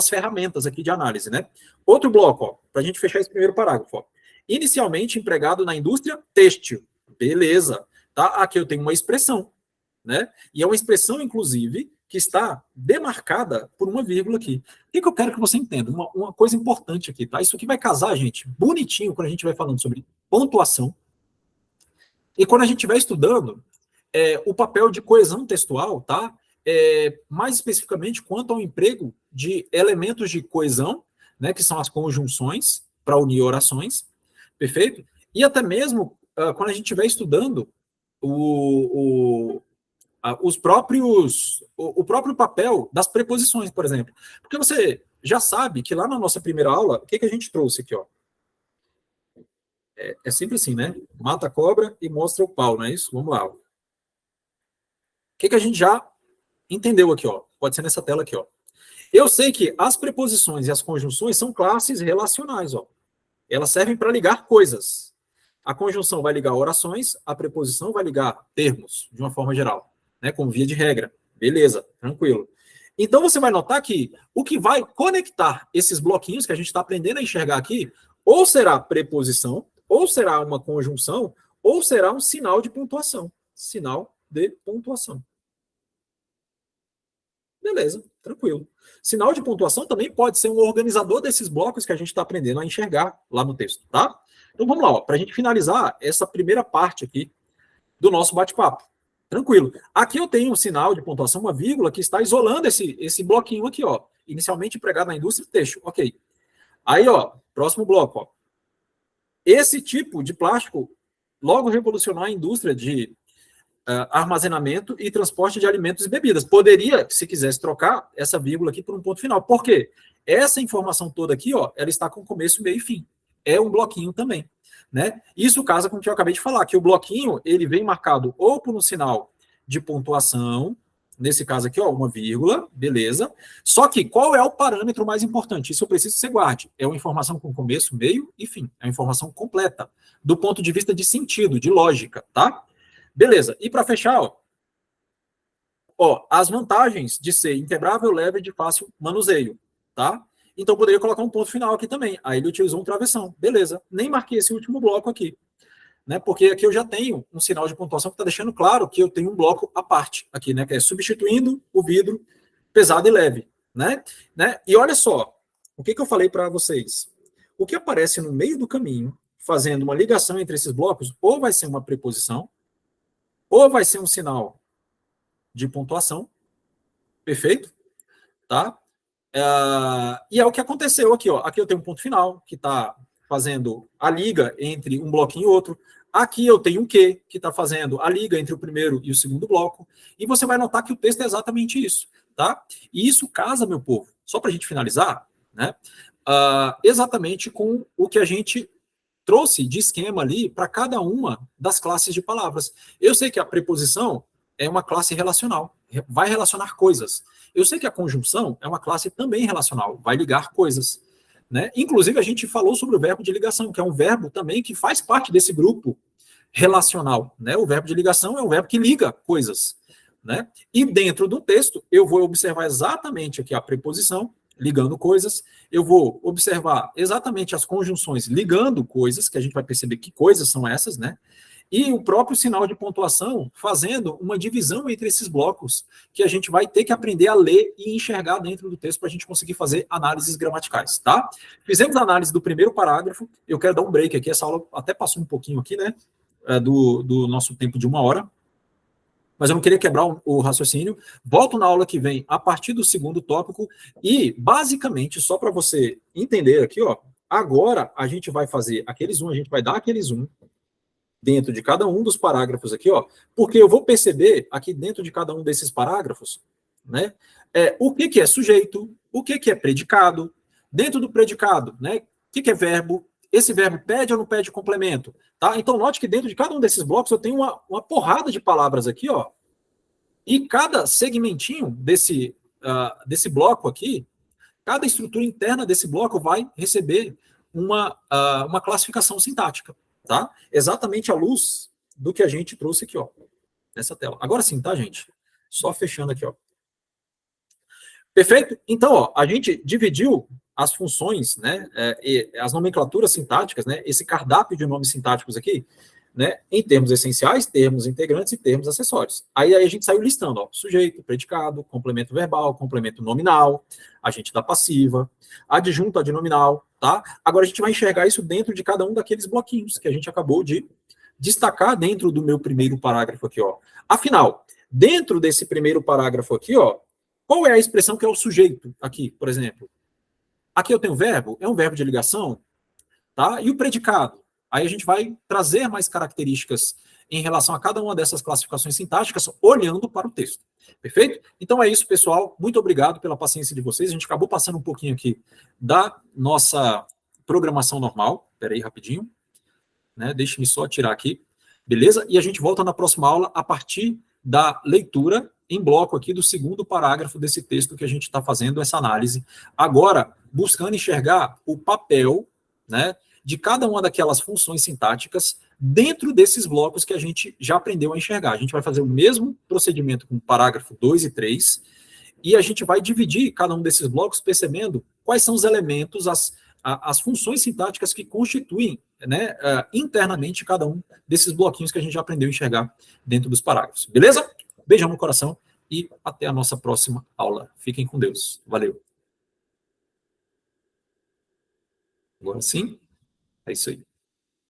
ferramentas aqui de análise, né? Outro bloco, para a gente fechar esse primeiro parágrafo. Ó. Inicialmente empregado na indústria têxtil. Beleza. Tá? Aqui eu tenho uma expressão. Né? E é uma expressão, inclusive, que está demarcada por uma vírgula aqui. O que eu quero que você entenda? Uma coisa importante aqui, tá? Isso aqui vai casar, gente, bonitinho quando a gente vai falando sobre pontuação. E quando a gente vai estudando o papel de coesão textual, tá? Mais especificamente quanto ao emprego de elementos de coesão, né, que são as conjunções para unir orações, perfeito? E até mesmo quando a gente vai estudando o próprio papel das preposições, por exemplo. Porque você já sabe que lá na nossa primeira aula, o que a gente trouxe aqui, ó? É sempre assim, né? Mata a cobra e mostra o pau, não é isso? Vamos lá. O que a gente já entendeu aqui, ó? Pode ser nessa tela aqui, ó. Eu sei que as preposições e as conjunções são classes relacionais, ó. Elas servem para ligar coisas. A conjunção vai ligar orações, a preposição vai ligar termos, de uma forma geral, né, como via de regra. Beleza, tranquilo. Então você vai notar que o que vai conectar esses bloquinhos que a gente está aprendendo a enxergar aqui, ou será preposição, ou será uma conjunção, ou será um sinal de pontuação. Sinal de pontuação. Beleza, tranquilo. Sinal de pontuação também pode ser um organizador desses blocos que a gente está aprendendo a enxergar lá no texto, tá? Então vamos lá, para a gente finalizar essa primeira parte aqui do nosso bate-papo. Tranquilo. Aqui eu tenho um sinal de pontuação, uma vírgula, que está isolando esse bloquinho aqui, ó. Inicialmente empregado na indústria têxtil. Ok. Aí, ó, próximo bloco, ó. Esse tipo de plástico logo revolucionou a indústria de armazenamento e transporte de alimentos e bebidas. Poderia, se quisesse, trocar essa vírgula aqui por um ponto final. Por quê? Essa informação toda aqui, ó, ela está com começo, meio e fim. É um bloquinho também. Né? Isso casa com o que eu acabei de falar, que o bloquinho ele vem marcado ou por um sinal de pontuação, nesse caso aqui, ó, uma vírgula, beleza. Só que qual é o parâmetro mais importante? Isso eu preciso que você guarde. É uma informação com começo, meio e fim. É uma informação completa, do ponto de vista de sentido, de lógica, tá? Beleza. E para fechar, ó, as vantagens de ser integrável, leve e de fácil manuseio, tá? Então, eu poderia colocar um ponto final aqui também. Aí ele utilizou um travessão. Beleza. Nem marquei esse último bloco aqui. Né? Porque aqui eu já tenho um sinal de pontuação que está deixando claro que eu tenho um bloco à parte aqui, né? Que é substituindo o vidro pesado e leve. Né? E olha só, o que eu falei para vocês? O que aparece no meio do caminho, fazendo uma ligação entre esses blocos, ou vai ser uma preposição, ou vai ser um sinal de pontuação. Perfeito? Tá? E é o que aconteceu aqui, ó. Aqui eu tenho um ponto final, que está fazendo a liga entre um bloco e outro. Aqui eu tenho um que está fazendo a liga entre o primeiro e o segundo bloco. E você vai notar que o texto é exatamente isso, tá? E isso casa, meu povo, só para a gente finalizar, né? Exatamente com o que a gente trouxe de esquema ali para cada uma das classes de palavras. Eu sei que a preposição é uma classe relacional, vai relacionar coisas. Eu sei que a conjunção é uma classe também relacional, vai ligar coisas. Né? Inclusive, a gente falou sobre o verbo de ligação, que é um verbo também que faz parte desse grupo relacional. Né? O verbo de ligação é um verbo que liga coisas. Né? E dentro do texto, eu vou observar exatamente aqui a preposição, ligando coisas, eu vou observar exatamente as conjunções ligando coisas, que a gente vai perceber que coisas são essas, né? E o próprio sinal de pontuação fazendo uma divisão entre esses blocos, que a gente vai ter que aprender a ler e enxergar dentro do texto para a gente conseguir fazer análises gramaticais, tá? Fizemos a análise do primeiro parágrafo, eu quero dar um break aqui, essa aula até passou um pouquinho aqui, né? Do nosso tempo de 1 hora, mas eu não queria quebrar o raciocínio. Volto na aula que vem a partir do segundo tópico e, basicamente, só para você entender aqui, ó, agora a gente vai fazer aquele zoom, a gente vai dar aquele zoom dentro de cada um dos parágrafos aqui, ó, porque eu vou perceber aqui dentro de cada um desses parágrafos, né, o que é sujeito, o que é predicado, dentro do predicado, né, o que é verbo, esse verbo pede ou não pede complemento, tá? Então, note que dentro de cada um desses blocos eu tenho uma porrada de palavras aqui, ó, e cada segmentinho desse bloco aqui, cada estrutura interna desse bloco vai receber uma classificação sintática, tá? Exatamente à luz do que a gente trouxe aqui, ó, nessa tela. Agora sim, tá, gente? Só fechando aqui, ó. Perfeito? Então, ó, a gente dividiu as funções, né, as nomenclaturas sintáticas, né, esse cardápio de nomes sintáticos aqui, né, em termos essenciais, termos integrantes e termos acessórios. Aí a gente saiu listando, ó, sujeito, predicado, complemento verbal, complemento nominal, agente da passiva, adjunto adnominal, tá? Agora a gente vai enxergar isso dentro de cada um daqueles bloquinhos que a gente acabou de destacar dentro do meu primeiro parágrafo aqui, ó. Afinal, dentro desse primeiro parágrafo aqui, ó, qual é a expressão que é o sujeito aqui, por exemplo? Aqui eu tenho verbo, é um verbo de ligação, tá? E o predicado? Aí a gente vai trazer mais características em relação a cada uma dessas classificações sintáticas, olhando para o texto. Perfeito? Então é isso, pessoal. Muito obrigado pela paciência de vocês. A gente acabou passando um pouquinho aqui da nossa programação normal. Espera aí, rapidinho. Né? Deixe-me só tirar aqui. Beleza? E a gente volta na próxima aula a partir da leitura em bloco aqui do segundo parágrafo desse texto que a gente está fazendo essa análise. Agora, buscando enxergar o papel, né, de cada uma daquelas funções sintáticas dentro desses blocos que a gente já aprendeu a enxergar. A gente vai fazer o mesmo procedimento com o parágrafo 2 e 3, e a gente vai dividir cada um desses blocos percebendo quais são os elementos, as funções sintáticas que constituem, né, internamente cada um desses bloquinhos que a gente já aprendeu a enxergar dentro dos parágrafos. Beleza? Beijão no coração e até a nossa próxima aula. Fiquem com Deus. Valeu. Agora sim, é isso aí.